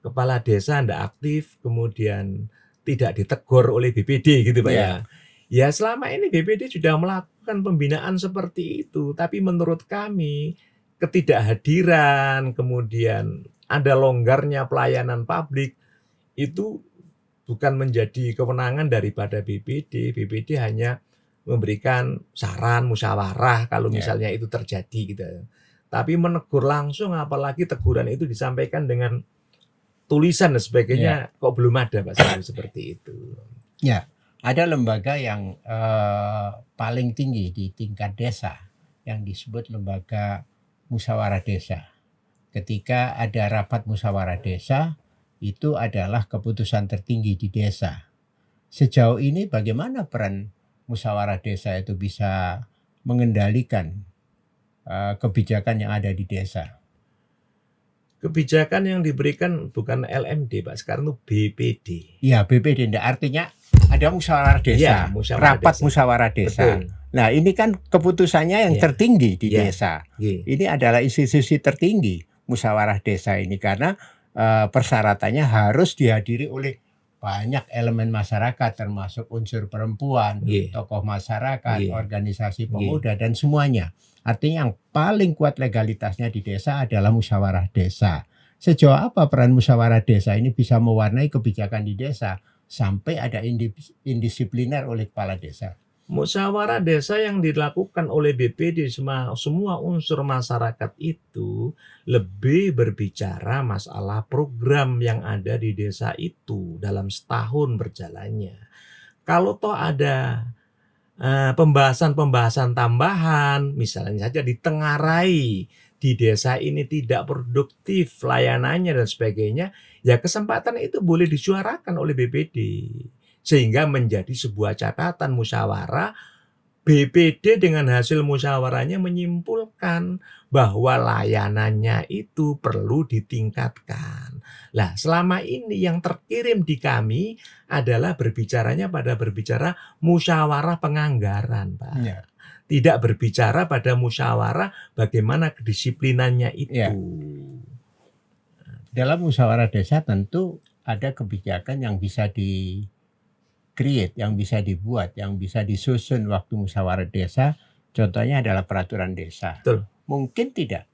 kepala desa tidak aktif, kemudian tidak ditegur oleh BPD gitu Pak ya. Ya selama ini BPD sudah melakukan pembinaan seperti itu, tapi menurut kami ketidakhadiran, kemudian ada longgarnya pelayanan publik, itu bukan menjadi kewenangan daripada BPD. BPD hanya memberikan saran, musyawarah kalau misalnya itu terjadi gitu. Tapi menegur langsung, apalagi teguran itu disampaikan dengan tulisan dan sebagainya, kok belum ada Pak seperti itu. Ya, ada lembaga yang paling tinggi di tingkat desa yang disebut lembaga musyawarah desa. Ketika ada rapat musyawarah desa, itu adalah keputusan tertinggi di desa. Sejauh ini bagaimana peran musyawarah desa itu bisa mengendalikan kebijakan yang ada di desa? Kebijakan yang diberikan bukan LMD, Pak, sekarang itu BPD. Ya, BPD, artinya ada musyawarah desa, rapat musyawarah desa. Betul. Nah, ini kan keputusannya yang tertinggi di desa. Ini adalah institusi tertinggi musyawarah desa ini, karena persyaratannya harus dihadiri oleh banyak elemen masyarakat, termasuk unsur perempuan, tokoh masyarakat, organisasi pemuda, dan semuanya. Artinya yang paling kuat legalitasnya di desa adalah musyawarah desa. Sejauh apa peran musyawarah desa ini bisa mewarnai kebijakan di desa sampai ada indisipliner oleh kepala desa? Musyawarah desa yang dilakukan oleh BPD, semua unsur masyarakat itu lebih berbicara masalah program yang ada di desa itu dalam setahun berjalannya. Kalau toh ada pembahasan-pembahasan tambahan, misalnya saja ditengarai di desa ini tidak produktif layanannya dan sebagainya, ya kesempatan itu boleh disuarakan oleh BPD. Sehingga menjadi sebuah catatan musyawarah, BPD dengan hasil musyawarahnya menyimpulkan bahwa layanannya itu perlu ditingkatkan. Lah, selama ini yang terkirim di kami adalah berbicara musyawarah penganggaran, Pak. Ya. Tidak berbicara pada musyawarah bagaimana kedisiplinannya itu. Ya. Dalam musyawarah desa tentu ada kebijakan yang bisa create, yang bisa dibuat, yang bisa disusun waktu musyawarah desa. Contohnya adalah peraturan desa. Betul. Mungkin tidak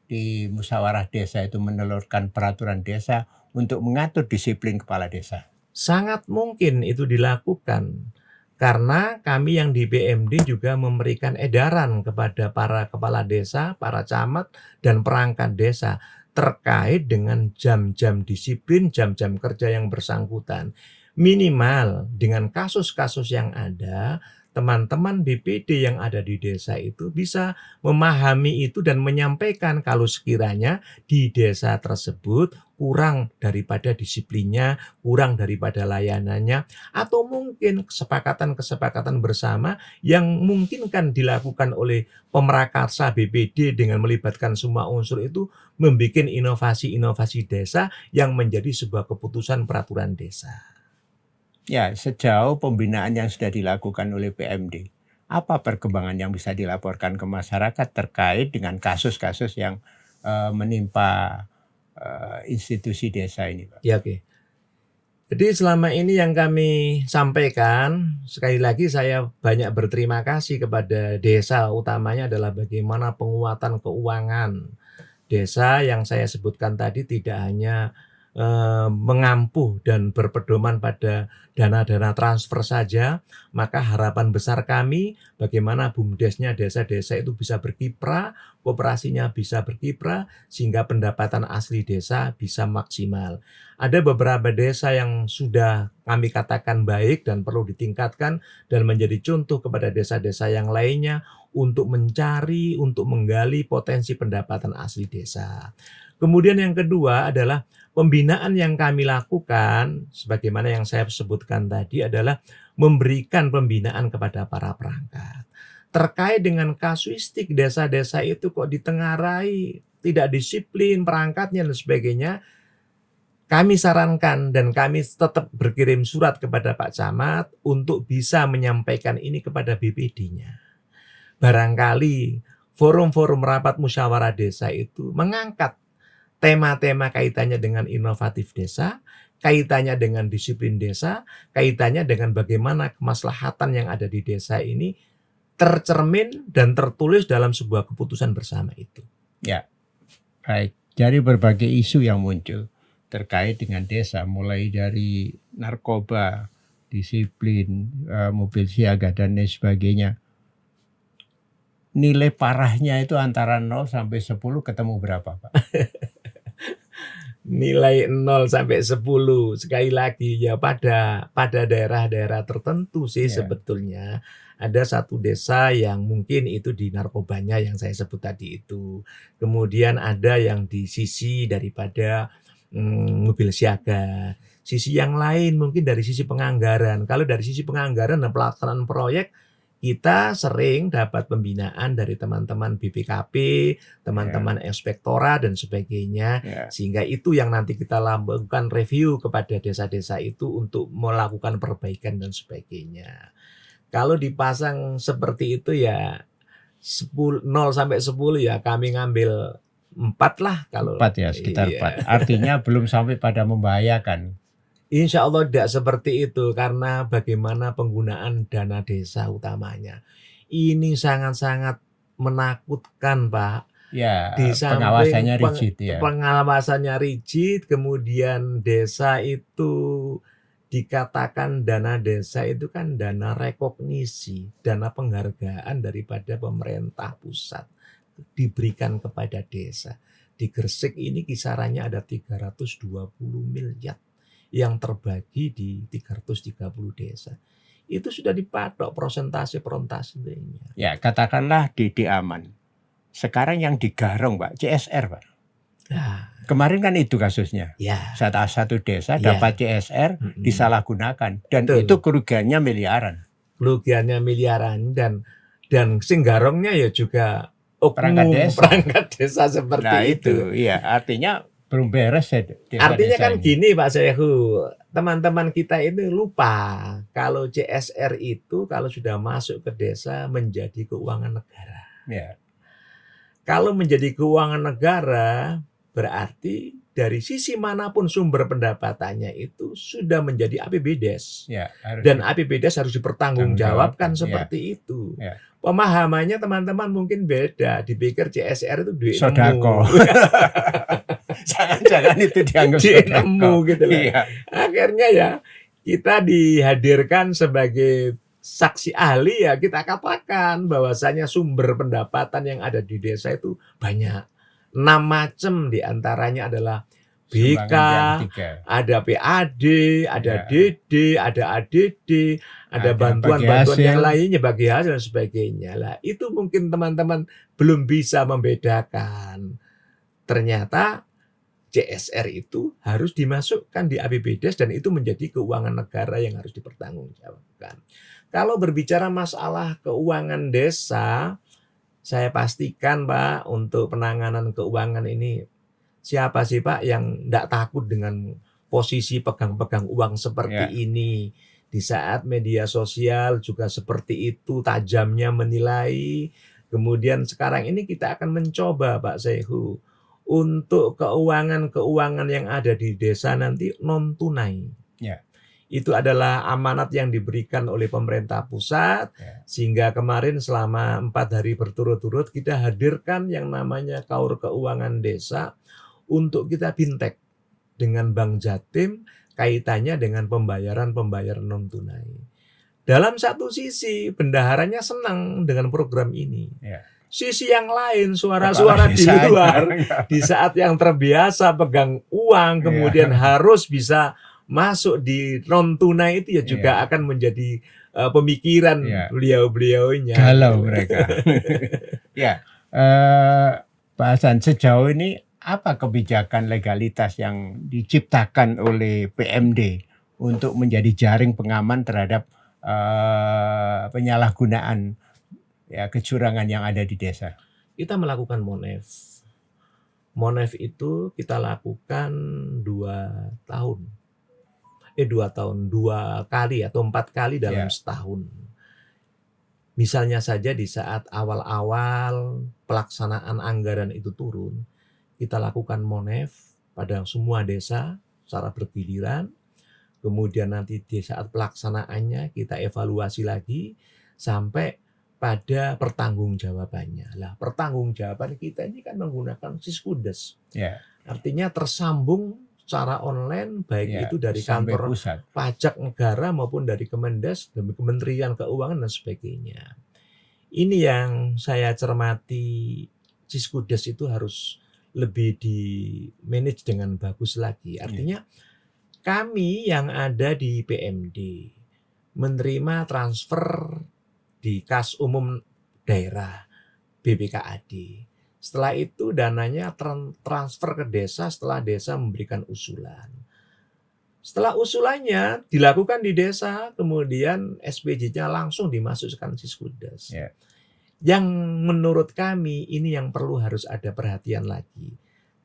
di musyawarah desa itu menelurkan peraturan desa untuk mengatur disiplin kepala desa. Sangat mungkin itu dilakukan. Karena kami yang di BMD juga memberikan edaran kepada para kepala desa, para camat, dan perangkat desa terkait dengan jam-jam disiplin, jam-jam kerja yang bersangkutan. Minimal dengan kasus-kasus yang ada, teman-teman BPD yang ada di desa itu bisa memahami itu dan menyampaikan kalau sekiranya di desa tersebut kurang daripada disiplinnya, kurang daripada layanannya, atau mungkin kesepakatan-kesepakatan bersama yang mungkin kan dilakukan oleh pemrakarsa BPD dengan melibatkan semua unsur itu membuat inovasi-inovasi desa yang menjadi sebuah keputusan peraturan desa. Ya, sejauh pembinaan yang sudah dilakukan oleh PMD, apa perkembangan yang bisa dilaporkan ke masyarakat terkait dengan kasus-kasus yang menimpa institusi desa ini, Pak? Ya, oke. Jadi selama ini yang kami sampaikan, sekali lagi saya banyak berterima kasih kepada desa, utamanya adalah bagaimana penguatan keuangan desa yang saya sebutkan tadi tidak hanya mengampuh dan berpedoman pada dana-dana transfer saja, maka harapan besar kami bagaimana BUMDesnya desa-desa itu bisa berkiprah, koperasinya bisa berkiprah, sehingga pendapatan asli desa bisa maksimal. Ada beberapa desa yang sudah kami katakan baik dan perlu ditingkatkan dan menjadi contoh kepada desa-desa yang lainnya untuk mencari, untuk menggali potensi pendapatan asli desa. Kemudian yang kedua adalah pembinaan yang kami lakukan, sebagaimana yang saya sebutkan tadi, adalah memberikan pembinaan kepada para perangkat. Terkait dengan kasuistik desa-desa itu kok ditengarai, tidak disiplin perangkatnya dan sebagainya, kami sarankan dan kami tetap berkirim surat kepada Pak Camat untuk bisa menyampaikan ini kepada BPD-nya. Barangkali forum-forum rapat musyawarah desa itu mengangkat tema-tema kaitannya dengan inovatif desa, kaitannya dengan disiplin desa, kaitannya dengan bagaimana kemaslahatan yang ada di desa ini tercermin dan tertulis dalam sebuah keputusan bersama itu. Ya, baik. Dari berbagai isu yang muncul terkait dengan desa, mulai dari narkoba, disiplin, mobil siaga, dan lain sebagainya. Nilai parahnya itu antara 0 sampai 10 ketemu berapa, Pak? Nilai 0 sampai 10, sekali lagi ya pada daerah-daerah tertentu sih sebetulnya ada satu desa yang mungkin itu di narkobanya yang saya sebut tadi itu. Kemudian ada yang di sisi daripada mobil siaga. Sisi yang lain mungkin dari sisi penganggaran. Kalau dari sisi penganggaran dan pelaksanaan proyek, kita sering dapat pembinaan dari teman-teman BPKP, teman-teman inspektorat dan sebagainya. Ya. Sehingga itu yang nanti kita lakukan review kepada desa-desa itu untuk melakukan perbaikan dan sebagainya. Kalau dipasang seperti itu ya 0 sampai 10 ya kami ngambil 4 lah kalau 4 ya, sekitar iya. 4. Artinya belum sampai pada membahayakan. Insya Allah tidak seperti itu karena bagaimana penggunaan dana desa utamanya. Ini sangat-sangat menakutkan, Pak. Ya, Di samping pengawasannya rigid ya. pengawasannya rigid, kemudian desa itu dikatakan dana desa itu kan dana rekognisi, dana penghargaan daripada pemerintah pusat diberikan kepada desa. Di Gresik ini kisarannya ada 320 miliar yang terbagi di 330 desa. Itu sudah dipatok persentase-persentasenya. Ya, katakanlah DD aman. Sekarang yang digarong, Pak, CSR, Pak. Nah, Kemarin kan itu kasusnya. ya, Satu Ya. desa dapat CSR disalahgunakan dan Betul. itu kerugiannya miliaran. kerugiannya miliaran dan sing garongnya ya juga oknum Perangkat desa. desa seperti Nah, itu. iya, artinya belum beres ya desa-desa Artinya kan ini. gini Pak Sehu, teman-teman kita itu lupa kalau CSR itu kalau sudah masuk ke desa menjadi keuangan negara. Ya, Kalau menjadi keuangan negara berarti dari sisi manapun sumber pendapatannya itu sudah menjadi APBDes. ya, harus Dan APBDes harus dipertanggungjawabkan Tanggungjawabkan, seperti itu. Ya. Pemahamannya teman-teman mungkin beda. Dipikir CSR itu duit sodako. nemu. Jangan-jangan itu dianggap Duit sodako. nemu gitu loh. Iya. Akhirnya ya kita dihadirkan sebagai saksi ahli ya kita katakan bahwasanya sumber pendapatan yang ada di desa itu banyak. 6 macam diantaranya adalah BK, Sumbangan yang 3. ada PAD, ada Ya. DD, ada ADD, ada Ada bantuan-bantuan bagi yang hasil. lainnya bagi hasil dan sebagainya. Lah, itu mungkin teman-teman belum bisa membedakan. Ternyata CSR itu harus dimasukkan di APBDes dan itu menjadi keuangan negara yang harus dipertanggungjawabkan. Kalau berbicara masalah keuangan desa, saya pastikan Pak untuk penanganan keuangan ini siapa sih Pak yang tidak takut dengan posisi pegang-pegang uang seperti Ya. ini. Di saat media sosial juga seperti itu tajamnya menilai. Kemudian sekarang ini kita akan mencoba Pak Sehu untuk keuangan-keuangan yang ada di desa nanti non tunai. Ya. Itu adalah amanat yang diberikan oleh pemerintah pusat. Ya. Sehingga kemarin selama 4 hari berturut-turut kita hadirkan yang namanya Kaur Keuangan Desa untuk kita bintek dengan Bank Jatim kaitannya dengan pembayaran non tunai. Dalam satu sisi bendaharanya senang dengan program ini. Ya. Sisi yang lain suara-suara Kepala di desanya. luar di saat yang terbiasa pegang uang kemudian harus bisa masuk di non tunai itu ya juga akan menjadi pemikiran beliau-beliaunya. Galau mereka. Ya, Pak Hasan, sejauh ini apa kebijakan legalitas yang diciptakan oleh PMD untuk menjadi jaring pengaman terhadap penyalahgunaan ya kecurangan yang ada di desa? Kita melakukan Monef. Monef itu kita lakukan 2 tahun. 2 kali atau 4 kali dalam setahun. Misalnya saja di saat awal-awal pelaksanaan anggaran itu turun, kita lakukan Monef pada semua desa secara bergiliran. Kemudian nanti di saat pelaksanaannya kita evaluasi lagi sampai pada pertanggungjawabannya. Lah, pertanggungjawaban kita ini kan menggunakan Siskudes. Ya. Artinya tersambung secara online baik itu dari sampai kantor pusat pajak negara maupun dari Kemendes, dari Kementerian Keuangan dan sebagainya. Ini yang saya cermati, Siskudes itu harus lebih di manage dengan bagus lagi. Artinya kami yang ada di PMD menerima transfer di kas umum daerah BPKAD. Setelah itu dananya transfer ke desa setelah desa memberikan usulan. Setelah usulannya dilakukan di desa, kemudian SPJ-nya langsung dimasukkan Siskudes. Ya. Yang menurut kami ini yang perlu harus ada perhatian lagi.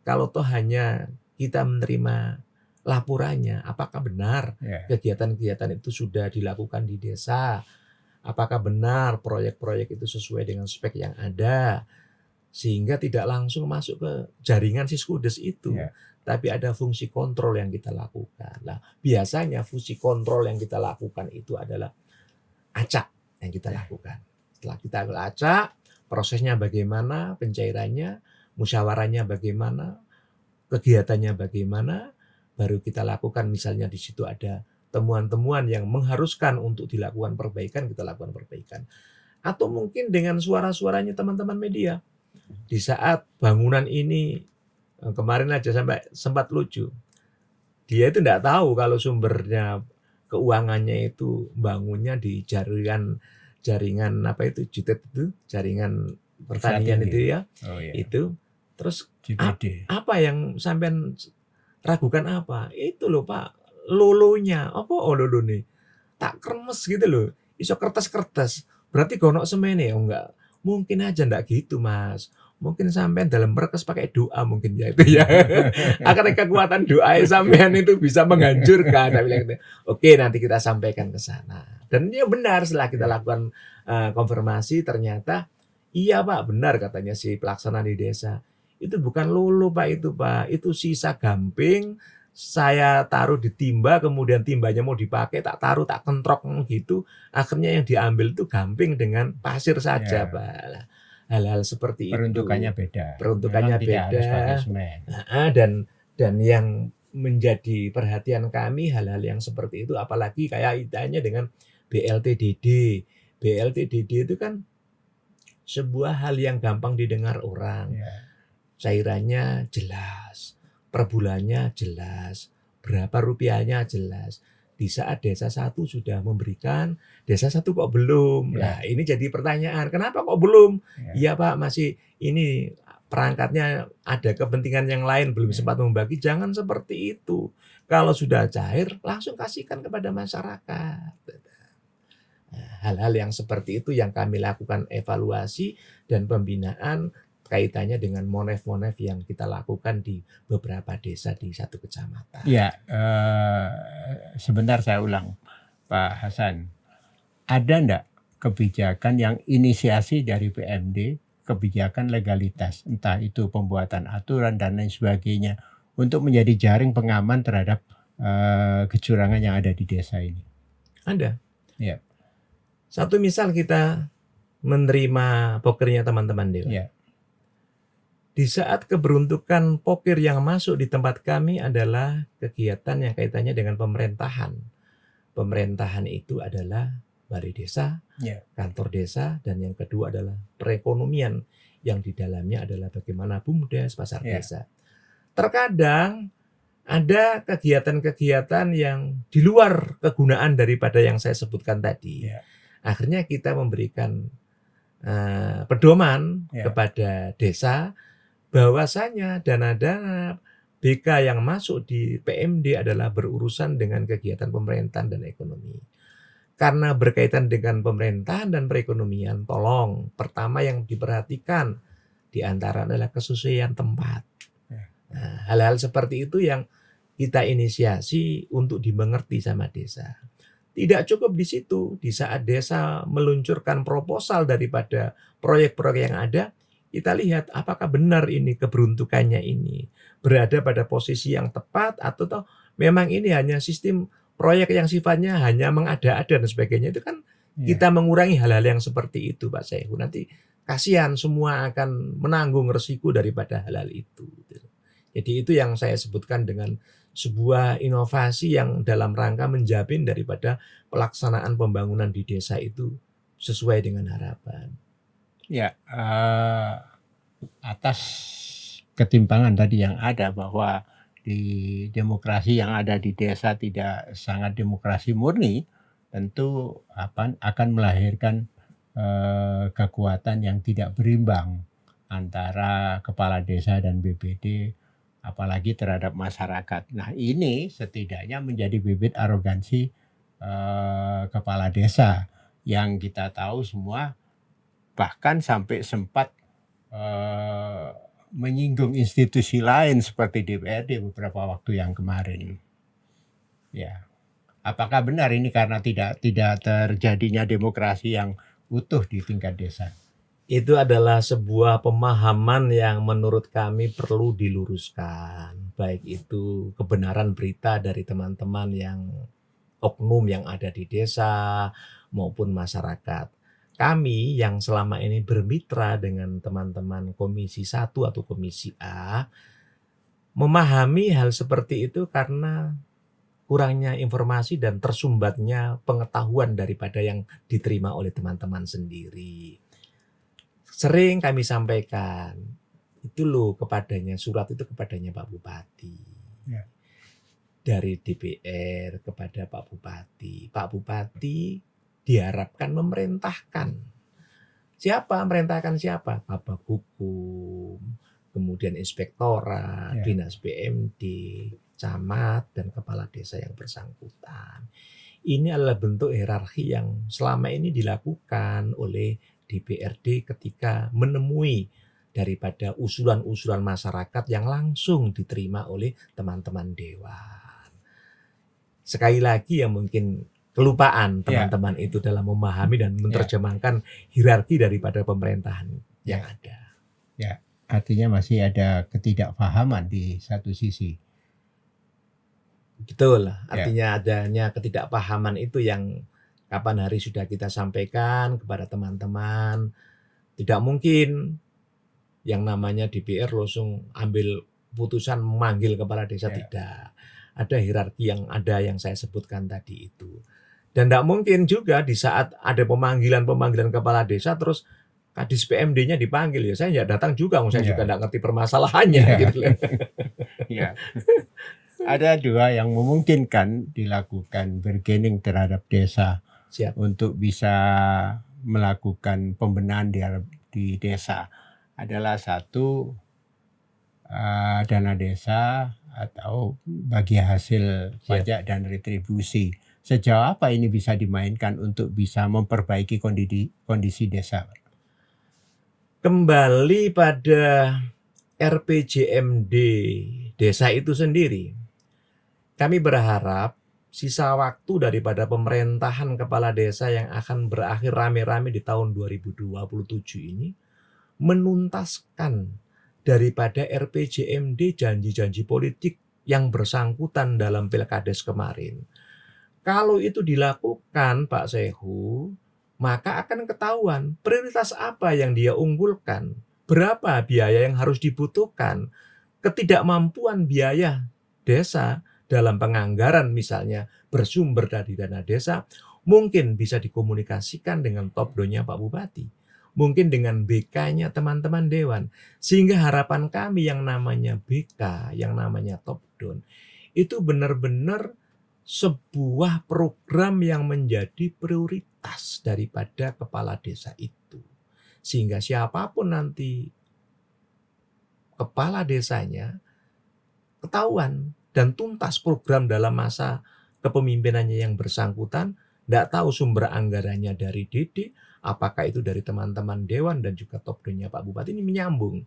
Kalau toh hanya kita menerima laporannya, apakah benar Ya. kegiatan-kegiatan itu sudah dilakukan di desa? Apakah benar proyek-proyek itu sesuai dengan spek yang ada? Sehingga tidak langsung masuk ke jaringan Siskudes itu. Ya. Tapi ada fungsi kontrol yang kita lakukan. Nah, biasanya fungsi kontrol yang kita lakukan itu adalah acak yang kita lakukan. Setelah kita acak, prosesnya bagaimana, pencairannya, musyawarahnya bagaimana, kegiatannya bagaimana, baru kita lakukan. Misalnya di situ ada temuan-temuan yang mengharuskan untuk dilakukan perbaikan, kita lakukan perbaikan. Atau mungkin dengan suara-suaranya teman-teman media. Di saat bangunan ini, kemarin aja sampai sempat lucu. Dia itu tidak tahu kalau sumbernya keuangannya itu bangunnya di jaringan apa itu JUTED itu, jaringan pertanian Pusat itu ya. Oh, ya. Itu terus JPD. apa yang sampean ragukan apa? Itu loh Pak, lolonya. Apa lolo nih? Tak kremes gitu loh. Iso kertas-kertas. Berarti gonok semene ya enggak. Mungkin aja enggak gitu, Mas. Mungkin sampean dalam merekes pakai doa mungkin ya itu ya. Akan kekuatan doa sampean itu bisa menghancurkan. Saya bilang gitu. Oke, nanti kita sampaikan ke sana. Dan ya benar setelah kita lakukan konfirmasi ternyata iya Pak, benar katanya si pelaksana di desa. Itu bukan lulu Pak itu Pak. Itu sisa gamping saya taruh di timba, kemudian timbanya mau dipakai, tak taruh, tak kentrok gitu. Akhirnya yang diambil itu gamping dengan pasir saja Ya. Pak. Hal-hal seperti Peruntukannya itu. beda. Peruntukannya Memang tidak harus beda. pakai semen. Dan yang menjadi perhatian kami hal-hal yang seperti itu, apalagi kayak kaitannya dengan BLTDD. BLTDD itu kan sebuah hal yang gampang didengar orang. Ya. Cairannya jelas, per bulannya jelas, berapa rupiahnya jelas. Di saat desa satu sudah memberikan, desa satu kok belum. Ya. Nah ini jadi pertanyaan, kenapa kok belum? Ya. Iya Pak, masih ini perangkatnya ada kepentingan yang lain, belum Ya. sempat membagi. Jangan seperti itu. Kalau sudah cair, langsung kasihkan kepada masyarakat. Nah, hal-hal yang seperti itu yang kami lakukan evaluasi dan pembinaan kaitannya dengan monef-monef yang kita lakukan di beberapa desa di satu kecamatan. Ya, sebentar saya ulang, Pak Hasan. Ada enggak kebijakan yang inisiasi dari PMD, kebijakan legalitas, entah itu pembuatan aturan dan lain sebagainya, untuk menjadi jaring pengaman terhadap kecurangan yang ada di desa ini? Ada. Ya. Satu misal kita menerima pokernya teman-teman Dewan. Ya. Di saat keberuntukan pokir yang masuk di tempat kami adalah kegiatan yang kaitannya dengan pemerintahan. Pemerintahan itu adalah balai desa, Ya. kantor desa, dan yang kedua adalah perekonomian yang di dalamnya adalah bagaimana BUMDes, pasar Ya. desa. Terkadang ada kegiatan-kegiatan yang di luar kegunaan daripada yang saya sebutkan tadi. Ya. Akhirnya kita memberikan pedoman Ya. kepada desa bahwasanya dana-dana BK yang masuk di PMD adalah berurusan dengan kegiatan pemerintahan dan ekonomi. Karena berkaitan dengan pemerintahan dan perekonomian, tolong pertama yang diperhatikan di antara adalah kesesuaian tempat. Nah, hal-hal seperti itu yang kita inisiasi untuk dimengerti sama desa. Tidak cukup di situ, di saat desa meluncurkan proposal daripada proyek-proyek yang ada, kita lihat apakah benar ini keberuntukannya ini berada pada posisi yang tepat atau memang ini hanya sistem proyek yang sifatnya hanya mengada-ada dan sebagainya. Itu kan kita mengurangi hal-hal yang seperti itu Pak Saihu. Nanti kasihan semua akan menanggung resiko daripada hal-hal itu. Jadi itu yang saya sebutkan dengan sebuah inovasi yang dalam rangka menjamin daripada pelaksanaan pembangunan di desa itu sesuai dengan harapan. Ya, atas ketimpangan tadi yang ada bahwa di demokrasi yang ada di desa tidak sangat demokrasi murni, tentu akan melahirkan kekuatan yang tidak berimbang antara kepala desa dan BPD, apalagi terhadap masyarakat. Nah, ini setidaknya menjadi bibit arogansi kepala desa yang kita tahu semua, bahkan sampai sempat menyinggung institusi lain seperti DPRD beberapa waktu yang kemarin. Ya, apakah benar ini karena tidak terjadinya demokrasi yang utuh di tingkat desa? Itu adalah sebuah pemahaman yang menurut kami perlu diluruskan. Baik itu kebenaran berita dari teman-teman yang oknum yang ada di desa maupun masyarakat. Kami yang selama ini bermitra dengan teman-teman Komisi 1 atau Komisi A memahami hal seperti itu karena kurangnya informasi dan tersumbatnya pengetahuan daripada yang diterima oleh teman-teman sendiri. Sering kami sampaikan, itu loh kepadanya, surat itu kepadanya Pak Bupati. Ya. Dari DPR kepada Pak Bupati. Pak Bupati diharapkan memerintahkan. Siapa? Merintahkan siapa? Kabag Hukum, kemudian Inspektorat, Ya. Dinas BMD, camat, dan kepala desa yang bersangkutan. Ini adalah bentuk hierarki yang selama ini dilakukan oleh DPRD ketika menemui daripada usulan-usulan masyarakat yang langsung diterima oleh teman-teman dewan. Sekali lagi yang mungkin kelupaan teman-teman itu dalam memahami dan menerjemahkan hierarki daripada pemerintahan yang ada. Ya, artinya masih ada ketidakpahaman di satu sisi. Betul, artinya adanya ketidakpahaman itu yang kapan hari sudah kita sampaikan kepada teman-teman. Tidak mungkin yang namanya DPR langsung ambil putusan memanggil kepala desa, tidak. Ada hierarki yang ada yang saya sebutkan tadi itu. Dan tidak mungkin juga di saat ada pemanggilan kepala desa terus Kadis PMD-nya dipanggil, ya saya tidak datang juga, saya juga tidak ngerti permasalahannya. Gitu. Ya. Ada dua yang memungkinkan dilakukan bargaining terhadap desa. Siap. Untuk bisa melakukan pembenahan di desa. Adalah satu, dana desa atau bagi hasil pajak dan retribusi. Sejauh apa ini bisa dimainkan untuk bisa memperbaiki kondisi desa? Kembali pada RPJMD desa itu sendiri. Kami berharap sisa waktu daripada pemerintahan kepala desa yang akan berakhir rame-rame di tahun 2027 ini menuntaskan daripada RPJMD janji-janji politik yang bersangkutan dalam Pilkades kemarin. Kalau itu dilakukan Pak Sehu, maka akan ketahuan prioritas apa yang dia unggulkan, berapa biaya yang harus dibutuhkan, ketidakmampuan biaya desa dalam penganggaran misalnya bersumber dari dana desa, mungkin bisa dikomunikasikan dengan top down-nya Pak Bupati, mungkin dengan BK-nya teman-teman dewan, sehingga harapan kami yang namanya BK, yang namanya top down, itu benar-benar sebuah program yang menjadi prioritas daripada kepala desa itu. Sehingga siapapun nanti kepala desanya ketahuan dan tuntas program dalam masa kepemimpinannya yang bersangkutan, tidak tahu sumber anggarannya dari DD, apakah itu dari teman-teman dewan dan juga top down-nya Pak Bupati, ini menyambung.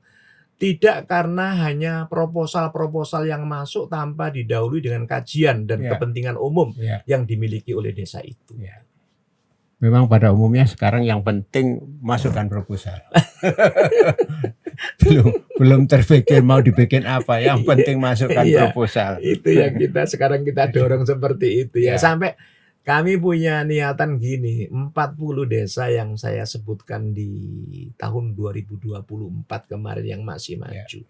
Tidak karena hanya proposal-proposal yang masuk tanpa didahului dengan kajian dan kepentingan umum yang dimiliki oleh desa itu. Memang pada umumnya sekarang yang penting masukkan proposal. belum terpikir mau dibikin apa, yang penting masukkan proposal. Itu yang sekarang kita dorong seperti itu ya. Sampai kami punya niatan gini, 40 desa yang saya sebutkan di tahun 2024 kemarin yang masih maju.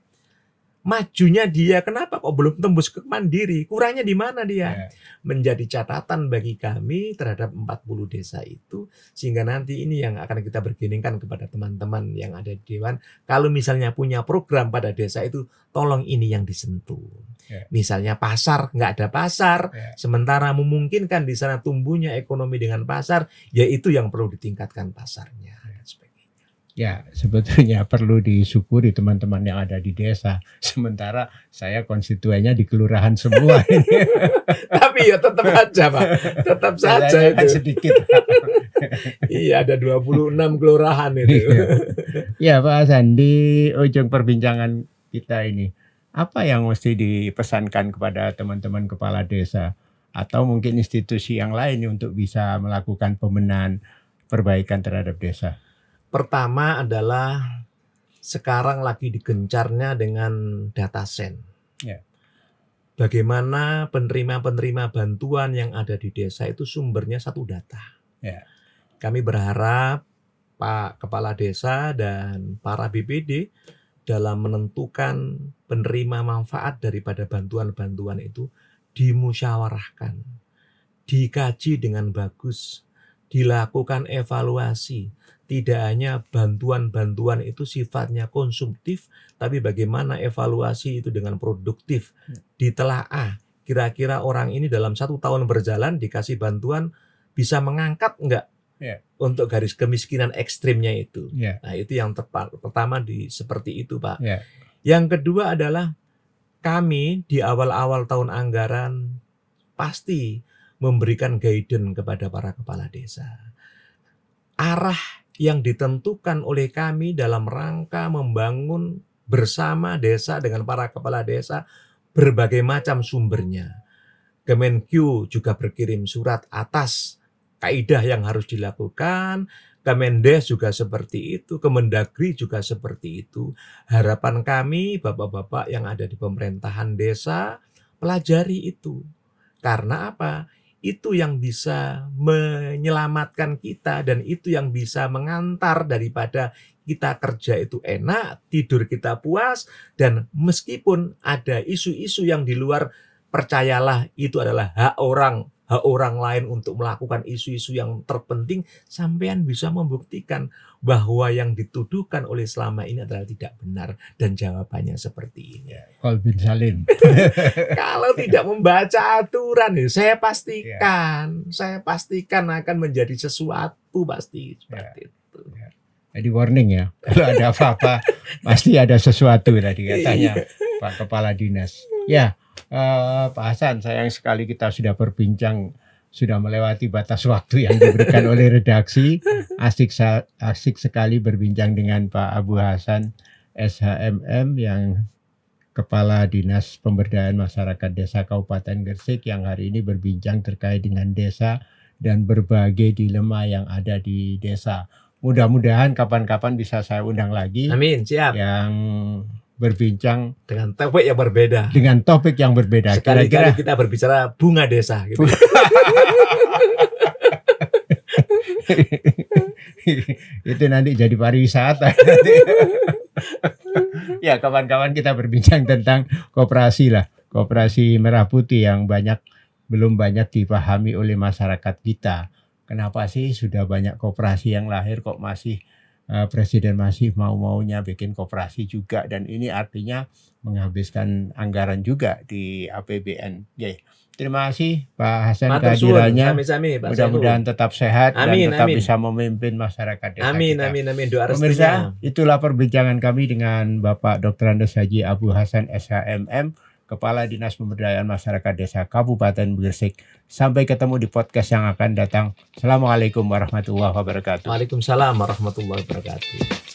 Majunya dia, kenapa kok belum tembus ke mandiri? Kurangnya di mana dia? Ya. Menjadi catatan bagi kami terhadap 40 desa itu, sehingga nanti ini yang akan kita bergeningkan kepada teman-teman yang ada di Dewan. Kalau misalnya punya program pada desa itu, tolong ini yang disentuh. Ya. Misalnya pasar, nggak ada pasar, Ya. sementara memungkinkan di sana tumbuhnya ekonomi dengan pasar, yaitu yang perlu ditingkatkan pasarnya. Dan sebagainya. Ya, sebetulnya perlu disyukuri teman-teman yang ada di desa. Sementara saya konstituennya di kelurahan semua. Tapi ya tetap aja Pak, tetap saja Saya kan itu. sedikit. Iya, ada 26 kelurahan itu. Ya Pak Hasan, di ujung perbincangan kita ini, apa yang mesti dipesankan kepada teman-teman kepala desa atau mungkin institusi yang lain untuk bisa melakukan pembenahan perbaikan terhadap desa? Pertama adalah sekarang lagi digencarnya dengan data sen. Ya. Bagaimana penerima-penerima bantuan yang ada di desa itu sumbernya satu data. Ya. Kami berharap Pak Kepala Desa dan para BPD dalam menentukan penerima manfaat daripada bantuan-bantuan itu dimusyawarahkan, dikaji dengan bagus, dilakukan evaluasi. Tidak hanya bantuan-bantuan itu sifatnya konsumtif, tapi bagaimana evaluasi itu dengan produktif. Ditelaah, kira-kira orang ini dalam 1 tahun berjalan dikasih bantuan bisa mengangkat enggak untuk garis kemiskinan ekstrimnya itu. Nah, itu yang tepat. Pertama seperti itu, Pak. Yang kedua adalah kami di awal-awal tahun anggaran pasti memberikan guidance kepada para kepala desa. Arah yang ditentukan oleh kami dalam rangka membangun bersama desa dengan para kepala desa berbagai macam sumbernya. Kemenkyu juga berkirim surat atas kaidah yang harus dilakukan, Kemendes juga seperti itu, Kemendagri juga seperti itu. Harapan kami bapak-bapak yang ada di pemerintahan desa pelajari itu. Karena apa? Itu yang bisa menyelamatkan kita dan itu yang bisa mengantar daripada kita kerja itu enak, tidur kita puas, dan meskipun ada isu-isu yang di luar, percayalah itu adalah hak orang lain untuk melakukan isu-isu yang terpenting, sampean bisa membuktikan bahwa yang dituduhkan oleh selama ini adalah tidak benar dan jawabannya seperti ini. Kolbin Salim. Kalau tidak membaca aturan, saya pastikan akan menjadi sesuatu pasti seperti itu. Jadi warning ya, kalau ada apa-apa pasti ada sesuatu tadi katanya Pak Kepala Dinas. Ya. Pak Hasan, sayang sekali kita sudah berbincang, sudah melewati batas waktu yang diberikan oleh redaksi. Asik sekali berbincang dengan Pak Abu Hasan SHMM yang Kepala Dinas Pemberdayaan Masyarakat Desa Kabupaten Gresik yang hari ini berbincang terkait dengan desa dan berbagai dilema yang ada di desa. Mudah-mudahan kapan-kapan bisa saya undang lagi. Amin, siap. Yang berbincang dengan topik yang berbeda. Sekali-kali kita berbicara bunga desa gitu. Itu nanti jadi pariwisata. Ya, kawan-kawan kita berbincang tentang koperasi lah. Koperasi Merah Putih yang belum banyak dipahami oleh masyarakat kita. Kenapa sih sudah banyak koperasi yang lahir kok masih Presiden masih mau-maunya bikin koperasi juga, dan ini artinya menghabiskan anggaran juga di APBN. Terima kasih Pak Hasan kehadirannya. Mudah-mudahan tetap sehat dan tetap bisa memimpin masyarakat desa kita. Amin. Doa pemirsa, itulah perbincangan kami dengan Bapak Dr. Andes Haji Abu Hasan SHMM, Kepala Dinas Pemberdayaan Masyarakat Desa Kabupaten Gresik. Sampai ketemu di podcast yang akan datang. Assalamualaikum warahmatullahi wabarakatuh. Waalaikumsalam warahmatullahi wabarakatuh.